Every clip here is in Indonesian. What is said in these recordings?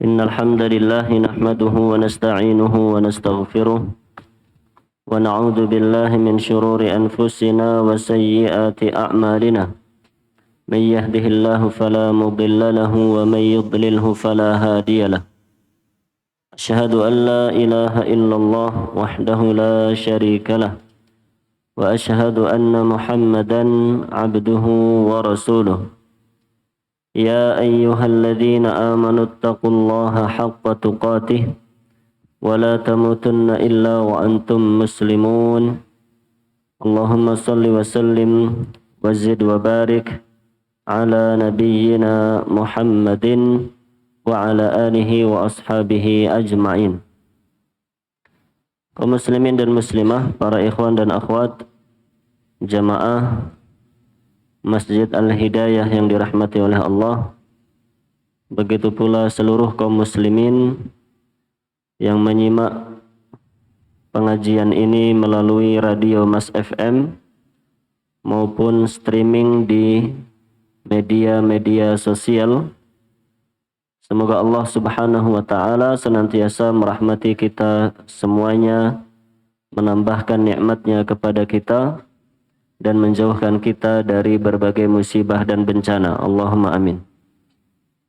إن الحمد لله نحمده ونستعينه ونستغفره ونعوذ بالله من شرور أنفسنا وسيئات أعمالنا من يهده الله فلا مضل له ومن يضلله فلا هادي له أشهد أن لا إله إلا الله وحده لا شريك له وأشهد أن محمدا عبده ورسوله يا أيها الذين آمنوا اتقوا الله حق تقاته ولا تموتن إلا وأنتم مسلمون اللهم صل وسلم وزد وبارك على نبينا محمد وعلى آله وأصحابه أجمعين. Kaum muslimin dan muslimah, para ikhwan dan akhwat, jamaah Masjid Al-Hidayah yang dirahmati oleh Allah, begitu pula seluruh kaum muslimin yang menyimak pengajian ini melalui radio Mas FM maupun streaming di media-media sosial. Semoga Allah Subhanahu wa Ta'ala senantiasa merahmati kita semuanya, menambahkan nikmat-Nya kepada kita dan menjauhkan kita dari berbagai musibah dan bencana. Allahumma amin.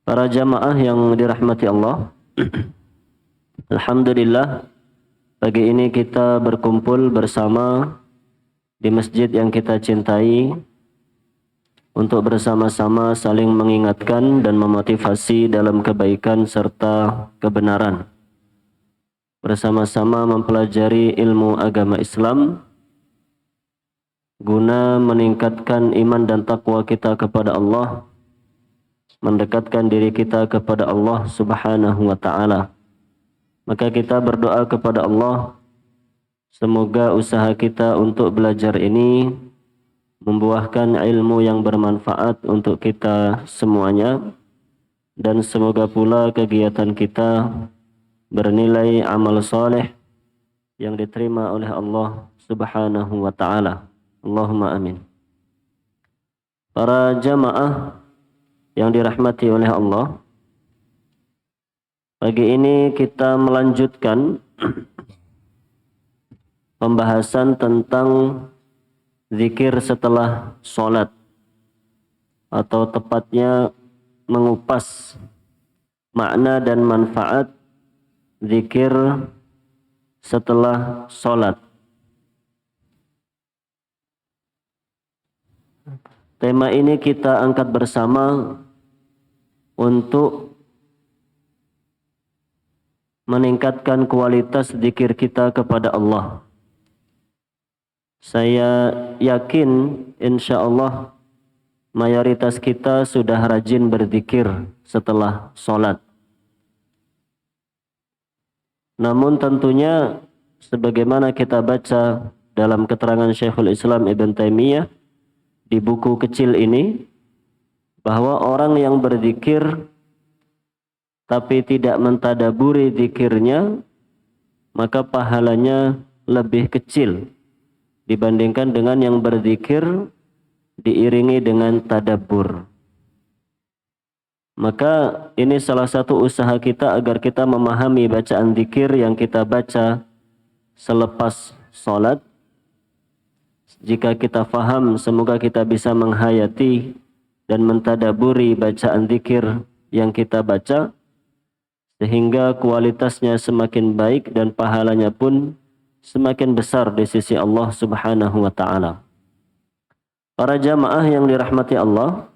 Para jamaah yang dirahmati Allah, alhamdulillah pagi ini kita berkumpul bersama di masjid yang kita cintai untuk bersama-sama saling mengingatkan dan memotivasi dalam kebaikan serta kebenaran. Bersama-sama mempelajari ilmu agama Islam guna meningkatkan iman dan takwa kita kepada Allah, mendekatkan diri kita kepada Allah Subhanahu wa Ta'ala. Maka kita berdoa kepada Allah, semoga usaha kita untuk belajar ini membuahkan ilmu yang bermanfaat untuk kita semuanya, dan semoga pula kegiatan kita bernilai amal soleh yang diterima oleh Allah Subhanahu wa Ta'ala. Allahumma amin. Para jamaah yang dirahmati oleh Allah, pagi ini kita melanjutkan pembahasan tentang zikir setelah sholat, atau tepatnya mengupas makna dan manfaat zikir setelah sholat. Tema ini kita angkat bersama untuk meningkatkan kualitas zikir kita kepada Allah. Saya yakin insya Allah mayoritas kita sudah rajin berzikir setelah sholat. Namun tentunya sebagaimana kita baca dalam keterangan Syekhul Islam Ibn Taimiyah di buku kecil ini, bahwa orang yang berzikir tapi tidak mentadaburi zikirnya, maka pahalanya lebih kecil dibandingkan dengan yang berzikir diiringi dengan tadabbur. Maka ini salah satu usaha kita agar kita memahami bacaan zikir yang kita baca selepas sholat. Jika kita faham, semoga kita bisa menghayati dan mentadaburi bacaan zikir yang kita baca, sehingga kualitasnya semakin baik dan pahalanya pun semakin besar di sisi Allah Subhanahu wa Ta'ala. Para jamaah yang dirahmati Allah,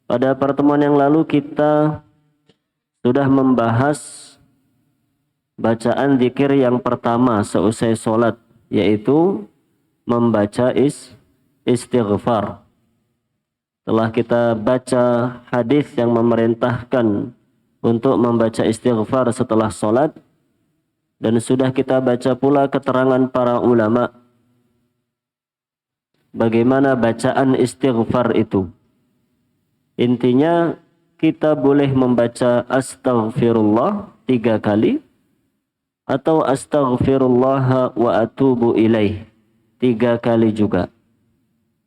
pada pertemuan yang lalu kita sudah membahas bacaan zikir yang pertama seusai sholat, yaitu membaca istighfar. Telah kita baca hadis yang memerintahkan untuk membaca istighfar setelah sholat, dan sudah kita baca pula keterangan para ulama bagaimana bacaan istighfar itu. Intinya kita boleh membaca astaghfirullah 3 kali atau astaghfirullah wa atubu ilaih 3 kali juga.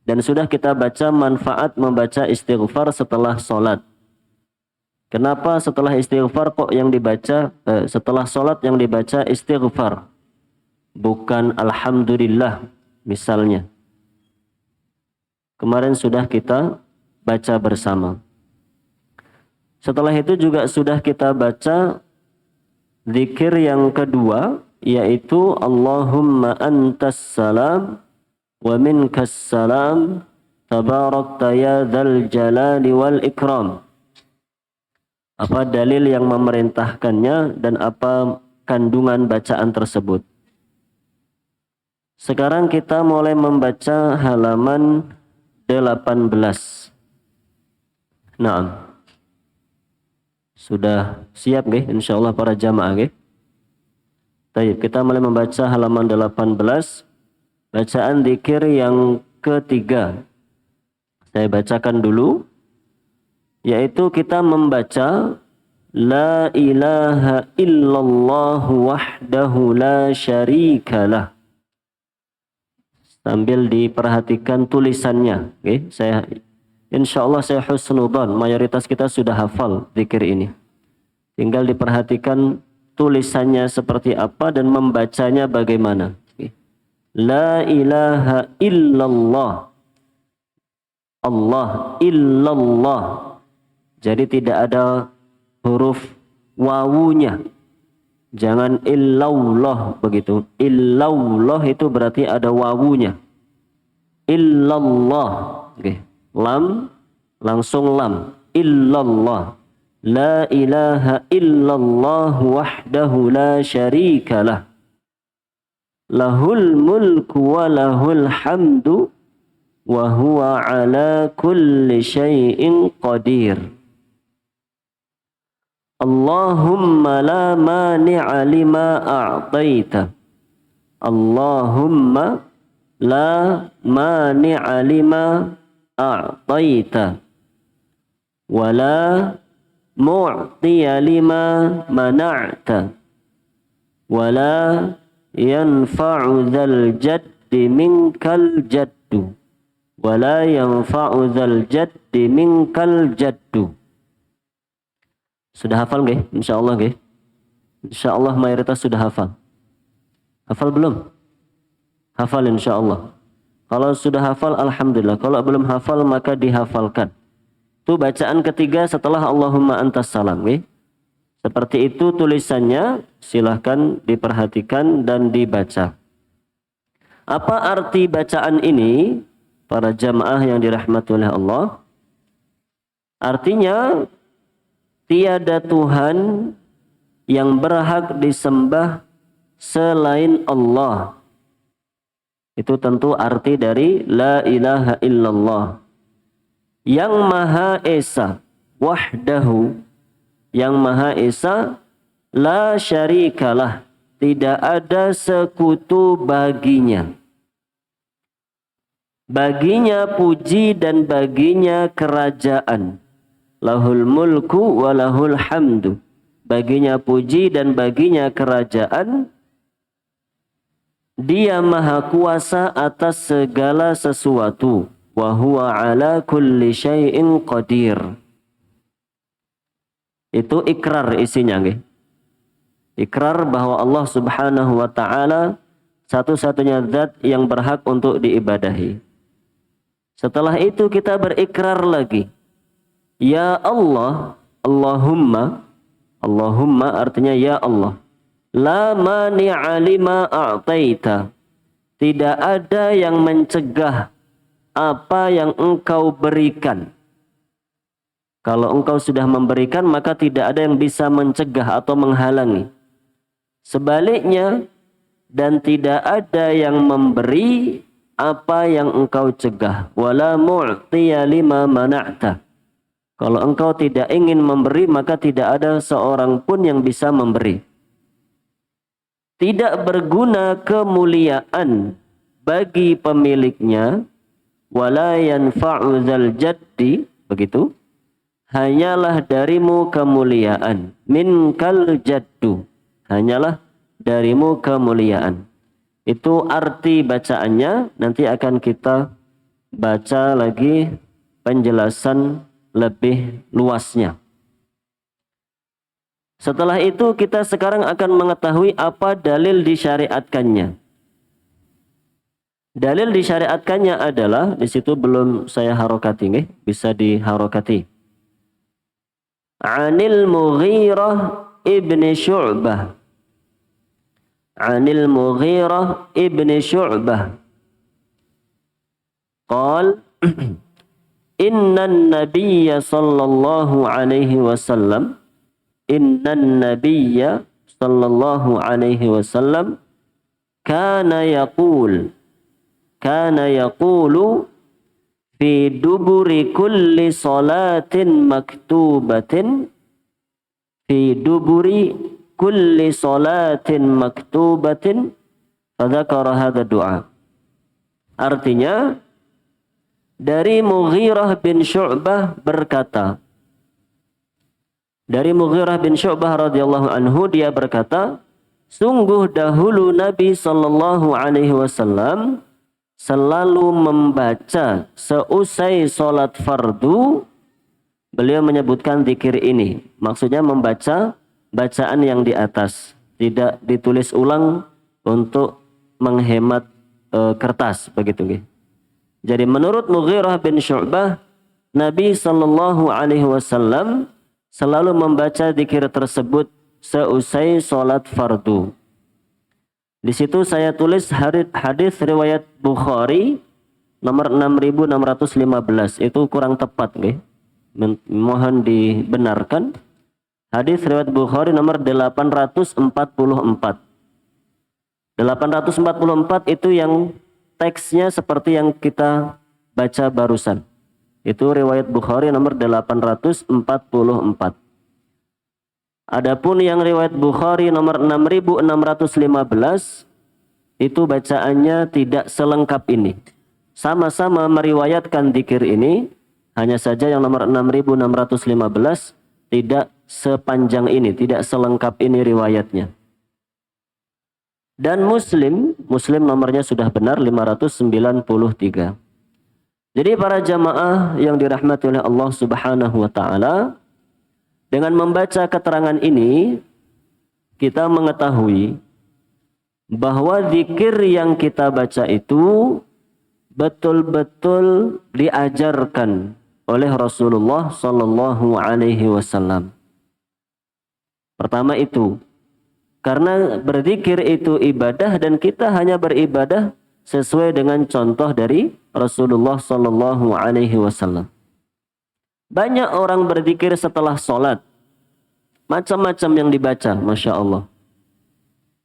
Dan sudah kita baca manfaat membaca istighfar setelah sholat. Kenapa setelah istighfar kok yang dibaca, setelah sholat yang dibaca istighfar, bukan alhamdulillah misalnya. Kemarin sudah kita baca bersama. Setelah itu juga sudah kita baca zikir yang kedua, yaitu Allahumma antas salam wa minkas salam tabarakta ya dzal jalali wal ikram. Apa dalil yang memerintahkannya dan apa kandungan bacaan tersebut? Sekarang kita mulai membaca halaman 18. Nah, sudah siap nggih insyaallah para jamaah nggih? Baik, kita mulai membaca halaman 18, bacaan zikir yang ketiga. Saya bacakan dulu, yaitu kita membaca La ilaha illallah wahdahu la syarikalah. Sambil diperhatikan tulisannya, okay? Insyaallah saya husnudzan, mayoritas kita sudah hafal zikir ini. Tinggal diperhatikan tulisannya seperti apa dan membacanya bagaimana. Okay? La ilaha illallah. Allah illallah. Jadi tidak ada huruf wawunya. Jangan illallah begitu. Illallah itu berarti ada wawunya. Illallah. Okay. Lam langsung lam. Illallah. La ilaha illallah wahdahu la syarikalah. Lahul mulku wa lahul hamdu wa huwa ala kulli syai'in qadir. Allahumma la mani'a lima a'taita. Allahumma la mani'a lima a'taita. Wa la mu'tiya lima mana'ta. Wa la yanfa'u dzal jaddi minkal jaddu. Wa la yanfa'u dzal jaddi minkal jaddu. Sudah hafal nggih? Insyaallah nggih. Insyaallah mayoritas sudah hafal. Hafal belum? Hafal insyaallah. Kalau sudah hafal alhamdulillah. Kalau belum hafal maka dihafalkan. Itu bacaan ketiga setelah Allahumma antas salam nggih. Seperti itu tulisannya, silahkan diperhatikan dan dibaca. Apa arti bacaan ini para jamaah yang dirahmati oleh Allah? Artinya tiada Tuhan yang berhak disembah selain Allah. Itu tentu arti dari La ilaha illallah. Yang Maha Esa, wahdahu, yang Maha Esa, la syarikalah, tidak ada sekutu baginya. Baginya puji dan baginya kerajaan. Lahul mulku wa lahul hamdu. Baginya puji dan baginya kerajaan. Dia maha kuasa atas segala sesuatu. Wa huwa ala kulli syai'in qadir. Itu ikrar isinya nggih. Ikrar bahwa Allah Subhanahu wa taala satu-satunya zat yang berhak untuk diibadahi. Setelah itu kita berikrar lagi. Ya Allah, Allahumma, Allahumma artinya ya Allah. La mani'a lima a'taita. Tidak ada yang mencegah apa yang engkau berikan. Kalau engkau sudah memberikan maka tidak ada yang bisa mencegah atau menghalangi. Sebaliknya, dan tidak ada yang memberi apa yang engkau cegah. Wala mu'tiya lima mana'ta. Kalau engkau tidak ingin memberi, maka tidak ada seorang pun yang bisa memberi. Tidak berguna kemuliaan bagi pemiliknya. Wala yanfa'u dzal jaddi, begitu. Hanyalah darimu kemuliaan. Minkal jaddu. Hanyalah darimu kemuliaan. Itu arti bacaannya. Nanti akan kita baca lagi penjelasan lebih luasnya. Setelah itu kita sekarang akan mengetahui apa dalil disyariatkannya. Dalil disyariatkannya adalah, di situ belum saya harokati, nggih, bisa diharokati. Anil Mughirah ibni Syu'bah. Anil Mughirah ibni Syu'bah. Qal Inna nabiyya sallallahu alaihi wasallam Innan nabiyya sallallahu alaihi wasallam kana yaqulu fi duburi kulli salatin maktubatin fi duburi kulli salatin maktubatin fadzakara hadha du'a. Artinya, dari Mughirah bin Syu'bah berkata, dari Mughirah bin Syu'bah radhiyallahu anhu, dia berkata, sungguh dahulu Nabi sallallahu alaihi wasallam selalu membaca seusai sholat fardu, beliau menyebutkan zikir ini. Maksudnya membaca bacaan yang di atas, tidak ditulis ulang untuk menghemat kertas, begitu nggih. Jadi menurut Mughirah bin Syu'bah, Nabi sallallahu alaihi wasallam selalu membaca zikir tersebut seusai sholat fardu. Di situ saya tulis hadis riwayat Bukhari nomor 6615. Itu kurang tepat, nggih. Mohon dibenarkan. Hadis riwayat Bukhari nomor 844. 844 itu yang teksnya seperti yang kita baca barusan. Itu riwayat Bukhari nomor 844. Adapun yang riwayat Bukhari nomor 6615 itu bacaannya tidak selengkap ini. Sama-sama meriwayatkan zikir ini, hanya saja yang nomor 6615 tidak sepanjang ini, tidak selengkap ini riwayatnya. Dan Muslim nomornya sudah benar 593. Jadi para jamaah yang dirahmati oleh Allah Subhanahu wa taala, dengan membaca keterangan ini, kita mengetahui bahwa zikir yang kita baca itu betul-betul diajarkan oleh Rasulullah sallallahu alaihi wasallam. Pertama itu, karena berzikir itu ibadah dan kita hanya beribadah sesuai dengan contoh dari Rasulullah sallallahu alaihi wasallam. Banyak orang berzikir setelah sholat. Macam-macam yang dibaca, Masya Allah.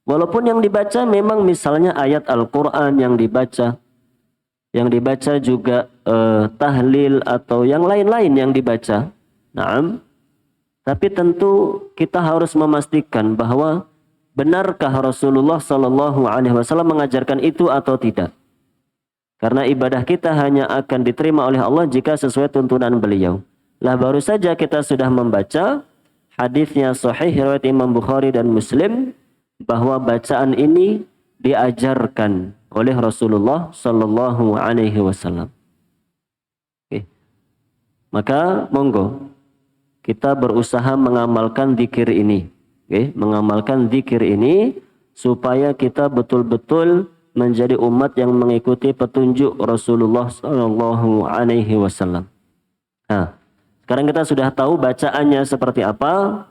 Walaupun yang dibaca memang misalnya ayat Al-Quran yang dibaca. Yang dibaca juga tahlil atau yang lain-lain yang dibaca. Naam. Tapi tentu kita harus memastikan bahwa benarkah Rasulullah SAW mengajarkan itu atau tidak. Karena ibadah kita hanya akan diterima oleh Allah jika sesuai tuntunan beliau. Lah baru saja kita sudah membaca hadisnya sahih riwayat Imam Bukhari dan Muslim bahwa bacaan ini diajarkan oleh Rasulullah sallallahu alaihi wasallam. Oke. Maka monggo kita berusaha mengamalkan zikir ini. Oke, mengamalkan zikir ini supaya kita betul-betul menjadi umat yang mengikuti petunjuk Rasulullah sallallahu alaihi wasallam. Nah, sekarang kita sudah tahu bacaannya seperti apa,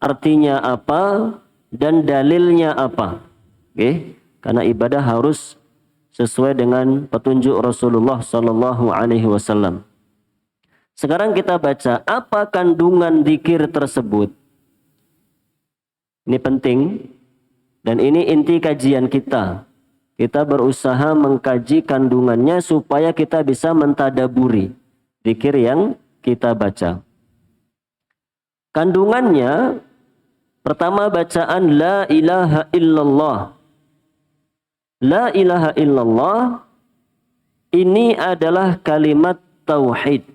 artinya apa, dan dalilnya apa. Oke? Karena ibadah harus sesuai dengan petunjuk Rasulullah sallallahu alaihi wasallam. Sekarang kita baca apa kandungan zikir tersebut. Ini penting dan ini inti kajian kita. Kita berusaha mengkaji kandungannya supaya kita bisa mentadaburi zikir yang kita baca. Kandungannya, pertama bacaan la ilaha illallah. La ilaha illallah ini adalah kalimat tauhid.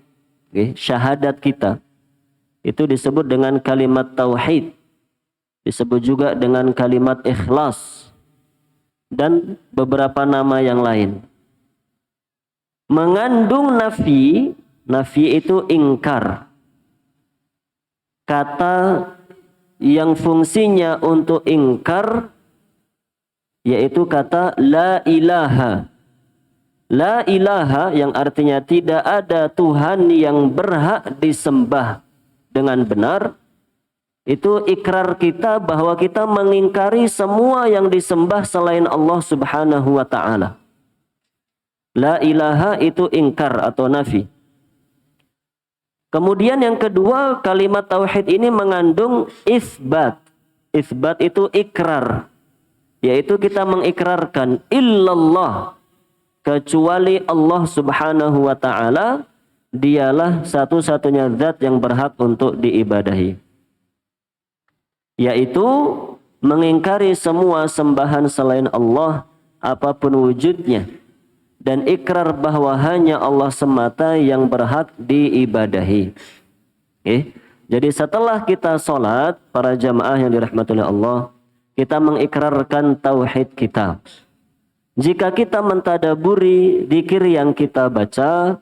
Syahadat kita. Itu disebut dengan kalimat tauhid. Disebut juga dengan kalimat ikhlas. Dan beberapa nama yang lain. Mengandung nafi itu ingkar. Kata yang fungsinya untuk ingkar, yaitu kata la ilaha. La ilaha yang artinya tidak ada Tuhan yang berhak disembah dengan benar. Itu ikrar kita bahwa kita mengingkari semua yang disembah selain Allah Subhanahu wa ta'ala. La ilaha itu ingkar atau nafi. Kemudian yang kedua, kalimat tauhid ini mengandung isbat. Isbat itu ikrar, yaitu kita mengikrarkan illallah, kecuali Allah Subhanahu wa ta'ala, dialah satu-satunya zat yang berhak untuk diibadahi. Yaitu mengingkari semua sembahan selain Allah apapun wujudnya, dan ikrar bahwa hanya Allah semata yang berhak diibadahi. Jadi setelah kita sholat, para jamaah yang dirahmati oleh Allah, kita mengikrarkan tauhid kita. Jika kita mentadaburi dzikir yang kita baca,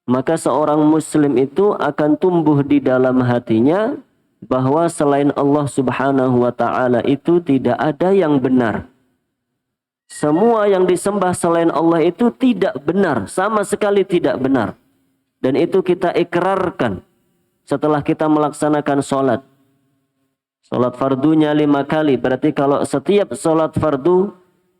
maka seorang muslim itu akan tumbuh di dalam hatinya bahwa selain Allah Subhanahu wa ta'ala itu tidak ada yang benar. Semua yang disembah selain Allah itu tidak benar, sama sekali tidak benar. Dan itu kita ikrarkan setelah kita melaksanakan sholat. Sholat fardunya 5 kali, berarti kalau setiap sholat fardu,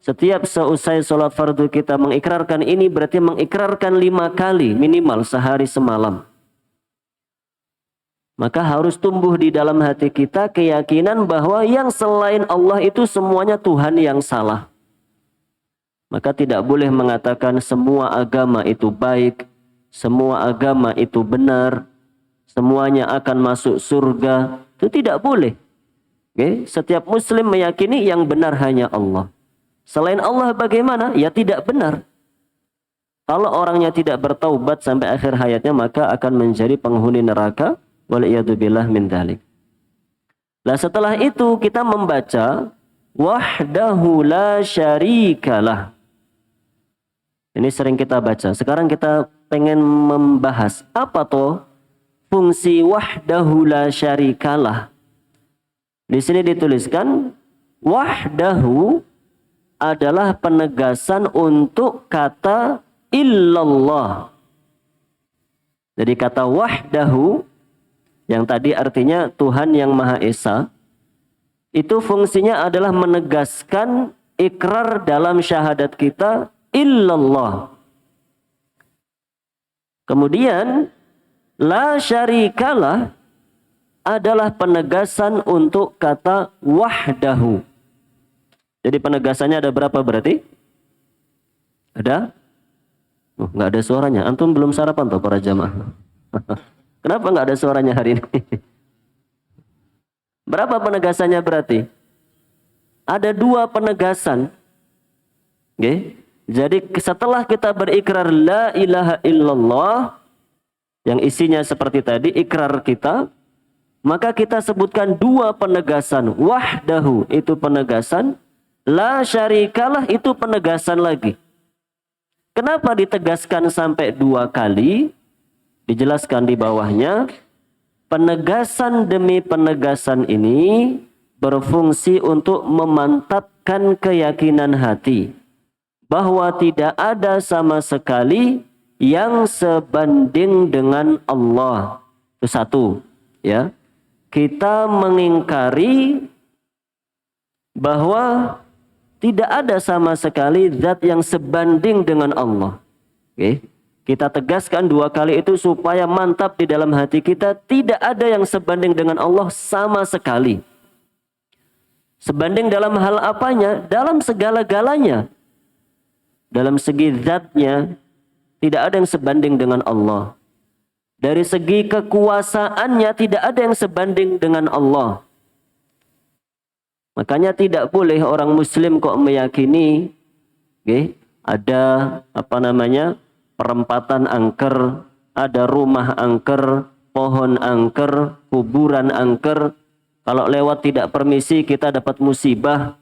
setiap seusai sholat fardu kita mengikrarkan ini, berarti mengikrarkan 5 kali minimal sehari semalam. Maka harus tumbuh di dalam hati kita keyakinan bahwa yang selain Allah itu semuanya Tuhan yang salah. Maka tidak boleh mengatakan semua agama itu baik, semua agama itu benar, semuanya akan masuk surga. Itu tidak boleh. Setiap muslim meyakini yang benar hanya Allah. Selain Allah bagaimana? Ya tidak benar. Kalau orangnya tidak bertaubat sampai akhir hayatnya, maka akan menjadi penghuni neraka. Waliyadzubillah min dzalik. Nah, setelah itu kita membaca wahdahu la syarikalah. Ini sering kita baca. Sekarang kita pengen membahas apa toh fungsi wahdahu la syarikalah. Di sini dituliskan wahdahu adalah penegasan untuk kata illallah. Jadi kata wahdahu yang tadi artinya Tuhan yang Maha Esa, itu fungsinya adalah menegaskan ikrar dalam syahadat kita illallah. Kemudian la syarikalah adalah penegasan untuk kata wahdahu. Jadi penegasannya ada berapa berarti? Ada? Nggak ada suaranya. Antum belum sarapan toh para jamaah? Kenapa nggak ada suaranya hari ini? Berapa penegasannya berarti? Ada 2 penegasan. Jadi setelah kita berikrar la ilaha illallah, yang isinya seperti tadi, ikrar kita, maka kita sebutkan 2 penegasan. Wahdahu itu penegasan, la syarikalah itu penegasan lagi. Kenapa ditegaskan sampai 2 kali? Dijelaskan di bawahnya, penegasan demi penegasan ini berfungsi untuk memantapkan keyakinan hati bahwa tidak ada sama sekali yang sebanding dengan Allah. Itu satu, ya. Kita mengingkari bahwa tidak ada sama sekali zat yang sebanding dengan Allah. Kita tegaskan 2 kali itu supaya mantap di dalam hati kita, tidak ada yang sebanding dengan Allah sama sekali. Sebanding dalam hal apanya? Dalam segala-galanya. Dalam segi zatnya, tidak ada yang sebanding dengan Allah. Dari segi kekuasaannya, tidak ada yang sebanding dengan Allah. Makanya tidak boleh orang muslim kok meyakini ada perempatan angker, ada rumah angker, pohon angker, kuburan angker. Kalau lewat tidak permisi kita dapat musibah.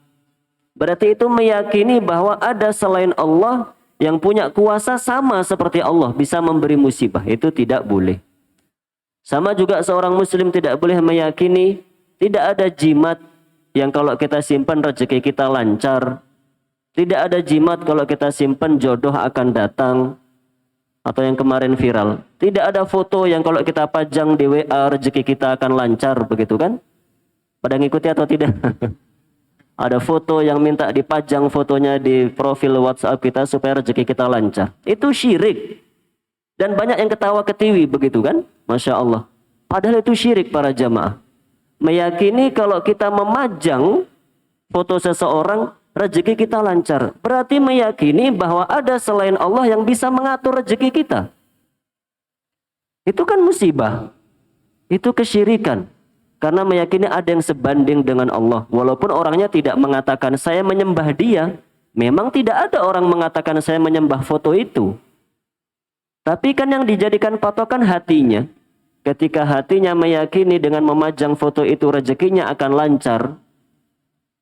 Berarti itu meyakini bahwa ada selain Allah yang punya kuasa sama seperti Allah bisa memberi musibah. Itu tidak boleh. Sama juga seorang muslim tidak boleh meyakini Tidak ada jimat yang kalau kita simpan rezeki kita lancar. Tidak ada jimat kalau kita simpan jodoh akan datang. Atau yang kemarin viral. Tidak ada foto yang kalau kita pajang di WA rezeki kita akan lancar, begitu kan? Pada ngikuti atau tidak? Ada foto yang minta dipajang fotonya di profil WhatsApp kita supaya rezeki kita lancar. Itu syirik. Dan banyak yang ketawa ketiwi, begitu kan? Masya Allah. Padahal itu syirik para jamaah. Meyakini kalau kita memajang foto seseorang, rezeki kita lancar. Berarti meyakini bahwa ada selain Allah yang bisa mengatur rezeki kita. Itu kan musibah. Itu kesyirikan. Karena meyakini ada yang sebanding dengan Allah. Walaupun orangnya tidak mengatakan saya menyembah dia. Memang tidak ada orang mengatakan saya menyembah foto itu. Tapi kan yang dijadikan patokan hatinya. Ketika hatinya meyakini dengan memajang foto itu rezekinya akan lancar.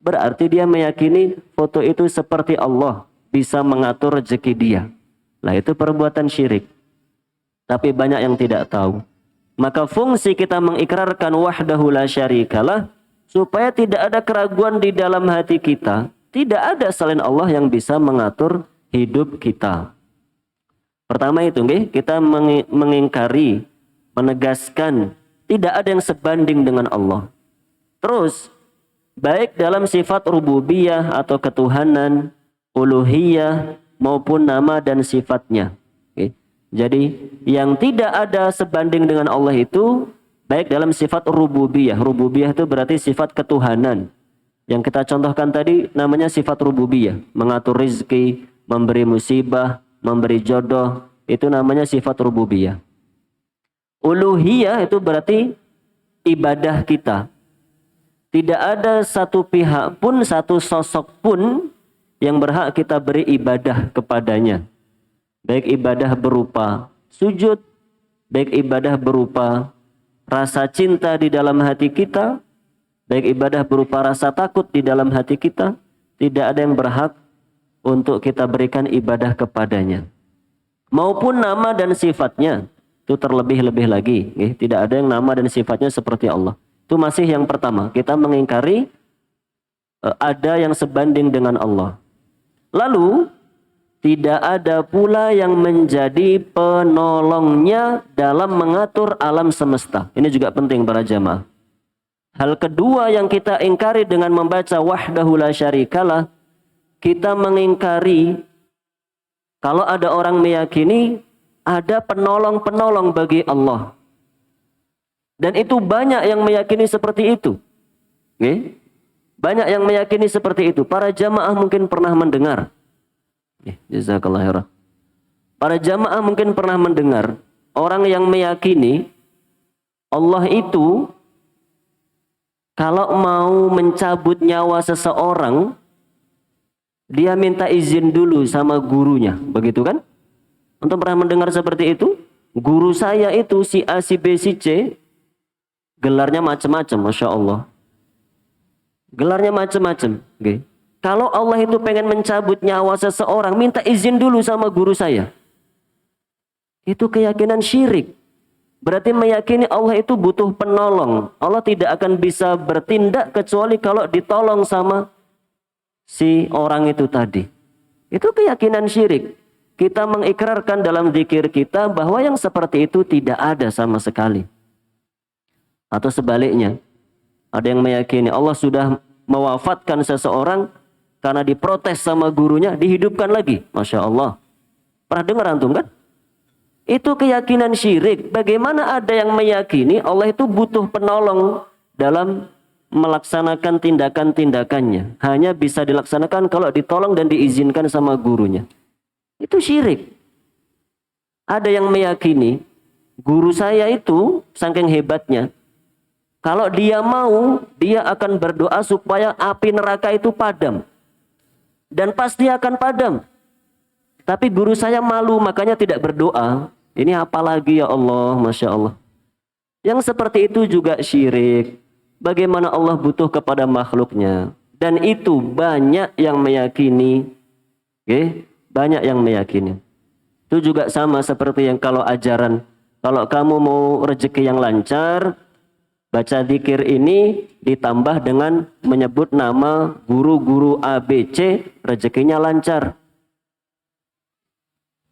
Berarti dia meyakini foto itu seperti Allah. Bisa mengatur rezeki dia. Lah itu perbuatan syirik. Tapi banyak yang tidak tahu. Maka fungsi kita mengikrarkan wahdahu la syarikalah. Supaya tidak ada keraguan di dalam hati kita. Tidak ada selain Allah yang bisa mengatur hidup kita. Pertama itu kita mengingkari, menegaskan tidak ada yang sebanding dengan Allah. Terus baik dalam sifat rububiyah atau ketuhanan, uluhiyah maupun nama dan sifatnya. Jadi yang tidak ada sebanding dengan Allah itu baik dalam sifat rububiyah. Rububiyah itu berarti sifat ketuhanan. Yang kita contohkan tadi namanya sifat rububiyah, mengatur rizki, memberi musibah, memberi jodoh, itu namanya sifat rububiyah. Uluhiyah itu berarti ibadah kita. Tidak ada satu pihak pun, satu sosok pun yang berhak kita beri ibadah kepadanya. Baik ibadah berupa sujud, baik ibadah berupa rasa cinta di dalam hati kita, baik ibadah berupa rasa takut di dalam hati kita, tidak ada yang berhak untuk kita berikan ibadah kepadanya. Maupun nama dan sifatnya, itu terlebih-lebih lagi. Tidak ada yang nama dan sifatnya seperti Allah. Itu masih yang pertama, kita mengingkari ada yang sebanding dengan Allah. Lalu, tidak ada pula yang menjadi penolongnya dalam mengatur alam semesta. Ini juga penting para jamaah. Hal kedua yang kita ingkari dengan membaca wahdahu la syarikalah, kita mengingkari kalau ada orang meyakini ada penolong-penolong bagi Allah. Dan itu banyak yang meyakini seperti itu. Banyak yang meyakini seperti itu. Para jamaah mungkin pernah mendengar. Jazakallah khairan. Para jamaah mungkin pernah mendengar orang yang meyakini Allah itu kalau mau mencabut nyawa seseorang, dia minta izin dulu sama gurunya, begitu kan? Untuk pernah mendengar seperti itu? Guru saya itu si A, si B, si C, gelarnya macam-macam, Masya Allah. Gelarnya macam-macam. Kalau Allah itu pengen mencabut nyawa seseorang, minta izin dulu sama guru saya. Itu keyakinan syirik. Berarti meyakini Allah itu butuh penolong. Allah tidak akan bisa bertindak kecuali kalau ditolong sama si orang itu tadi. Itu keyakinan syirik. Kita mengikrarkan dalam zikir kita bahwa yang seperti itu tidak ada sama sekali. Atau sebaliknya, ada yang meyakini Allah sudah mewafatkan seseorang karena diprotes sama gurunya, dihidupkan lagi. Masya Allah. Pernah dengar antum kan? Itu keyakinan syirik. Bagaimana ada yang meyakini Allah itu butuh penolong dalam melaksanakan tindakan-tindakannya. Hanya bisa dilaksanakan kalau ditolong dan diizinkan sama gurunya. Itu syirik. Ada yang meyakini guru saya itu saking hebatnya, kalau dia mau, dia akan berdoa supaya api neraka itu padam. Dan pasti akan padam. Tapi guru saya malu, makanya tidak berdoa. Ini apalagi ya Allah, Masya Allah. Yang seperti itu juga syirik. Bagaimana Allah butuh kepada makhluknya. Dan itu banyak yang meyakini. Banyak yang meyakini. Itu juga sama seperti yang kalau ajaran. Kalau kamu mau rezeki yang lancar, Baca zikir ini ditambah dengan menyebut nama guru-guru ABC, rezekinya lancar.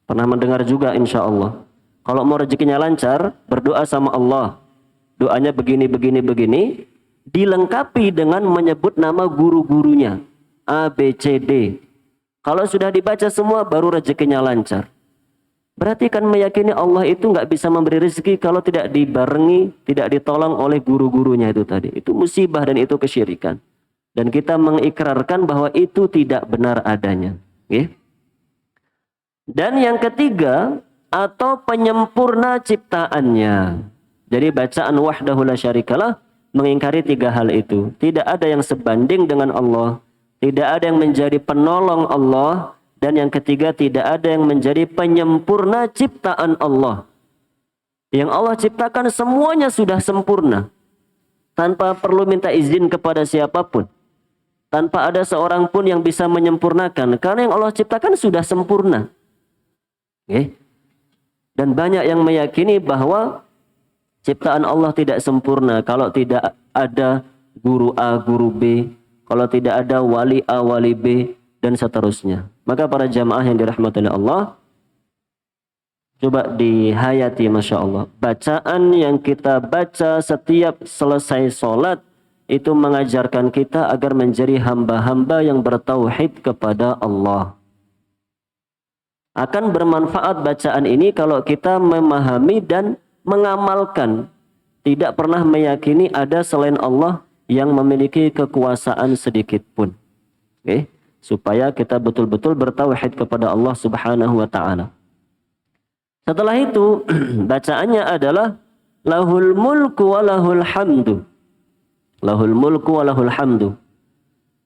Pernah mendengar juga insya Allah. Kalau mau rezekinya lancar, berdoa sama Allah. Doanya begini, begini, begini. Dilengkapi dengan menyebut nama guru-gurunya. A, B, C, D. Kalau sudah dibaca semua, baru rezekinya lancar. Berarti kan meyakini Allah itu nggak bisa memberi rezeki kalau tidak dibarengi, tidak ditolong oleh guru-gurunya itu tadi. Itu musibah dan itu kesyirikan. Dan kita mengikrarkan bahwa itu tidak benar adanya. Okay? Dan yang ketiga, atau penyempurna ciptaannya. Jadi bacaan wahdahu la syarikalah mengingkari tiga hal itu. Tidak ada yang sebanding dengan Allah. Tidak ada yang menjadi penolong Allah. Dan yang ketiga, tidak ada yang menjadi penyempurna ciptaan Allah. Yang Allah ciptakan semuanya sudah sempurna. Tanpa perlu minta izin kepada siapapun. Tanpa ada seorang pun yang bisa menyempurnakan. Karena yang Allah ciptakan sudah sempurna. Okay? Dan banyak yang meyakini bahwa ciptaan Allah tidak sempurna. Kalau tidak ada guru A, guru B. Kalau tidak ada wali A, wali B. Dan seterusnya. Maka para jamaah yang dirahmati oleh Allah, coba dihayati, Masya Allah. Bacaan yang kita baca setiap selesai sholat, itu mengajarkan kita agar menjadi hamba-hamba yang bertauhid kepada Allah. Akan bermanfaat bacaan ini kalau kita memahami dan mengamalkan. Tidak pernah meyakini ada selain Allah yang memiliki kekuasaan sedikit pun. Oke? Supaya kita betul-betul bertauhid kepada Allah Subhanahu wa ta'ala. Setelah itu, bacaannya adalah lahul mulku wa lahul hamdu. Lahul mulku wa lahul hamdu.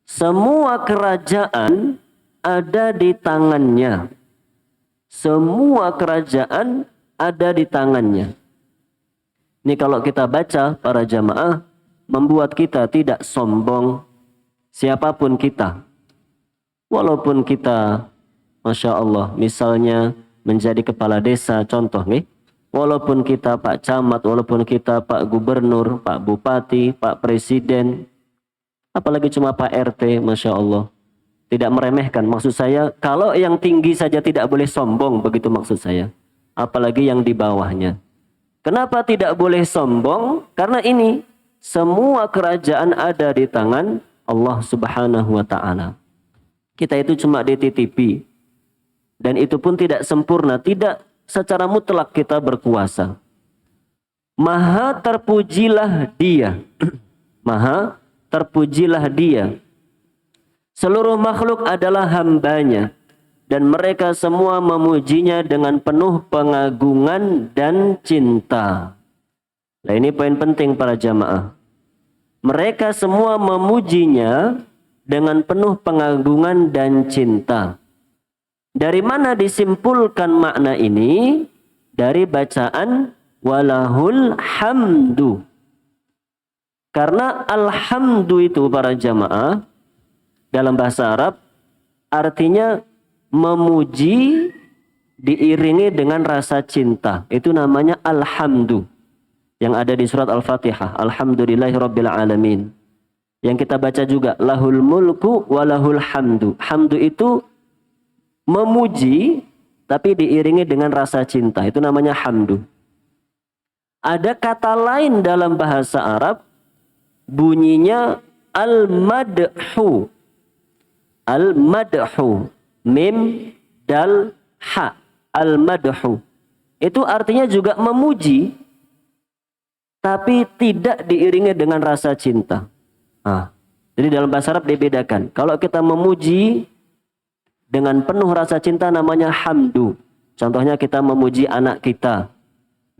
Semua kerajaan ada di tangannya. Semua kerajaan ada di tangannya. Ini kalau kita baca, para jamaah, membuat kita tidak sombong siapapun kita. Walaupun kita, Masya Allah, misalnya menjadi kepala desa, contoh nih. Walaupun kita Pak Camat, walaupun kita Pak Gubernur, Pak Bupati, Pak Presiden, apalagi cuma Pak RT, Masya Allah. Tidak meremehkan, maksud saya, kalau yang tinggi saja tidak boleh sombong, begitu maksud saya. Apalagi yang di bawahnya. Kenapa tidak boleh sombong? Karena ini, semua kerajaan ada di tangan Allah Subhanahu wa ta'ala. Kita itu cuma dititipi. Dan itu pun tidak sempurna. Tidak secara mutlak kita berkuasa. Maha terpujilah Dia. Maha terpujilah Dia. Seluruh makhluk adalah hambanya. Dan mereka semua memujinya dengan penuh pengagungan dan cinta. Nah, ini poin penting para jamaah. Mereka semua memujinya dengan penuh pengagungan dan cinta. Dari mana disimpulkan makna ini? Dari bacaan walahul hamdu. Karena alhamdu itu para jamaah dalam bahasa Arab artinya memuji diiringi dengan rasa cinta. Itu namanya alhamdu. Yang ada di surat Al-Fatihah. Alhamdulillahirabbil alamin. Yang kita baca juga lahul mulku walahul hamdu. Hamdu itu memuji tapi diiringi dengan rasa cinta. Itu namanya hamdu. Ada kata lain dalam bahasa Arab bunyinya al-madhu. Al-madhu. Mim dal ha. Al-madhu. Itu artinya juga memuji tapi tidak diiringi dengan rasa cinta. Jadi dalam bahasa Arab dibedakan. Kalau kita memuji dengan penuh rasa cinta namanya hamdu. Contohnya kita memuji anak kita.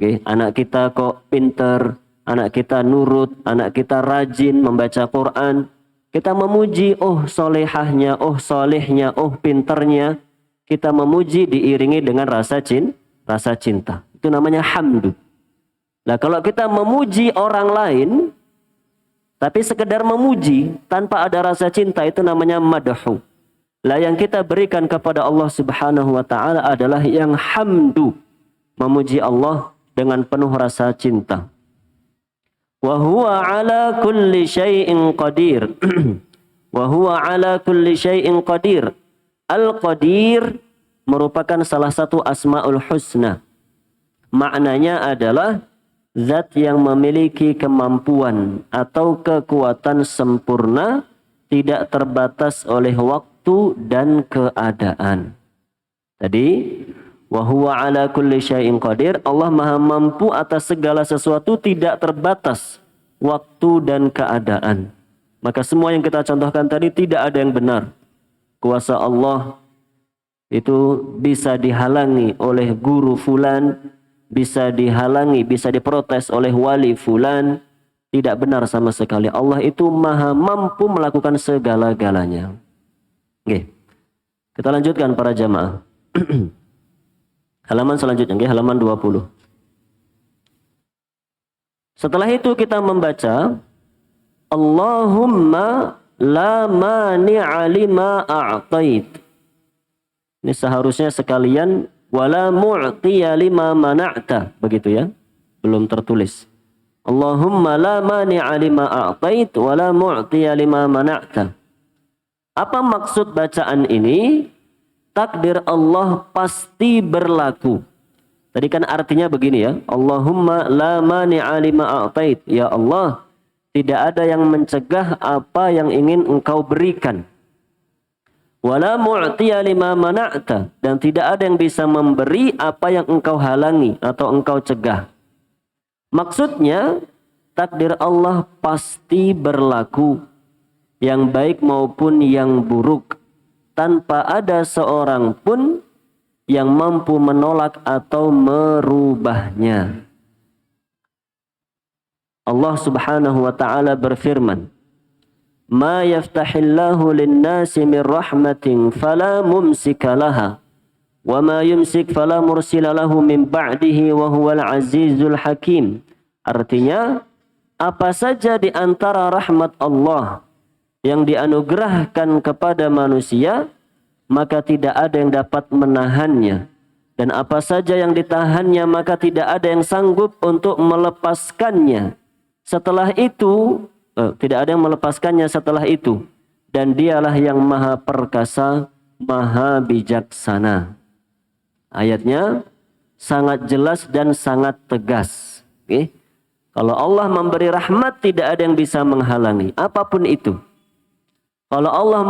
Okay. Anak kita kok pinter, anak kita nurut, anak kita rajin membaca Quran. Kita memuji, oh solehahnya, oh solehnya, oh pinternya. Kita memuji diiringi dengan rasa cinta. Itu namanya hamdu. Nah kalau kita memuji orang lain, tapi sekedar memuji tanpa ada rasa cinta itu namanya madhu. Lah yang kita berikan kepada Allah Subhanahu wa ta'ala adalah yang hamdu. Memuji Allah dengan penuh rasa cinta. Wa huwa ala kulli syai'in qadir. Wa huwa ala kulli syai'in qadir. Al-Qadir merupakan salah satu asmaul husna. Maknanya adalah zat yang memiliki kemampuan atau kekuatan sempurna, tidak terbatas oleh waktu dan keadaan. Tadi, wa huwa ala kulli syai'in qadir, Allah Maha mampu atas segala sesuatu, tidak terbatas waktu dan keadaan. Maka semua yang kita contohkan tadi tidak ada yang benar. Kuasa Allah itu bisa dihalangi oleh guru fulan, bisa dihalangi, bisa diprotes oleh wali fulan. Tidak benar sama sekali. Allah itu Maha mampu melakukan segala-galanya. Oke. Kita lanjutkan para jamaah. Halaman selanjutnya, halaman 20. Setelah itu kita membaca Allahumma la mani'a lima a'tait. Ini seharusnya sekalian wala mu'tiya lima mana'ta, begitu ya. Belum tertulis. Allahumma la mani'a lima a'tait wala mu'tiya lima mana'ta. Apa maksud bacaan ini? Takdir Allah pasti berlaku. Tadi kan artinya begini ya. Allahumma la mani'a lima a'tait. Ya Allah, tidak ada yang mencegah apa yang ingin engkau berikan. Wala mu'tiya lima mana'ta. Dan tidak ada yang bisa memberi apa yang engkau halangi atau engkau cegah. Maksudnya, takdir Allah pasti berlaku. Yang baik maupun yang buruk. Tanpa ada seorang pun yang mampu menolak atau merubahnya. Allah Subhanahu wa taala berfirman, "Ma yaftahillahu lin-nasi min rahmatin fala mumsika laha, wa ma yumsik fala mursila lahu min ba'dihi wa huwal azizul hakim." Artinya, apa saja di antara rahmat Allah yang dianugerahkan kepada manusia, maka tidak ada yang dapat menahannya. Dan apa saja yang ditahannya, maka tidak ada yang sanggup untuk melepaskannya. Setelah itu, tidak ada yang melepaskannya setelah itu. Dan dialah yang maha perkasa, maha bijaksana. Ayatnya sangat jelas dan sangat tegas. Okay? Kalau Allah memberi rahmat, tidak ada yang bisa menghalangi. Apapun itu. Kalau Allah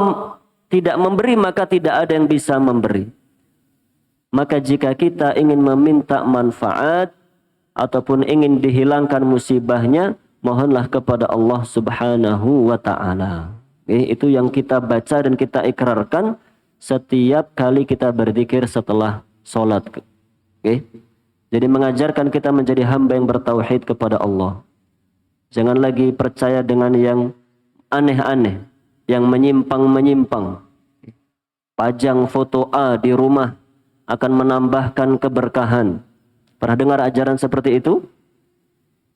tidak memberi, maka tidak ada yang bisa memberi. Maka jika kita ingin meminta manfaat, ataupun ingin dihilangkan musibahnya, mohonlah kepada Allah Subhanahu wa ta'ala. Itu yang kita baca dan kita ikrarkan setiap kali kita berzikir setelah sholat. Jadi mengajarkan kita menjadi hamba yang bertauhid kepada Allah. Jangan lagi percaya dengan yang aneh-aneh, yang menyimpang-menyimpang. Pajang foto A di rumah akan menambahkan keberkahan. Pernah dengar ajaran seperti itu?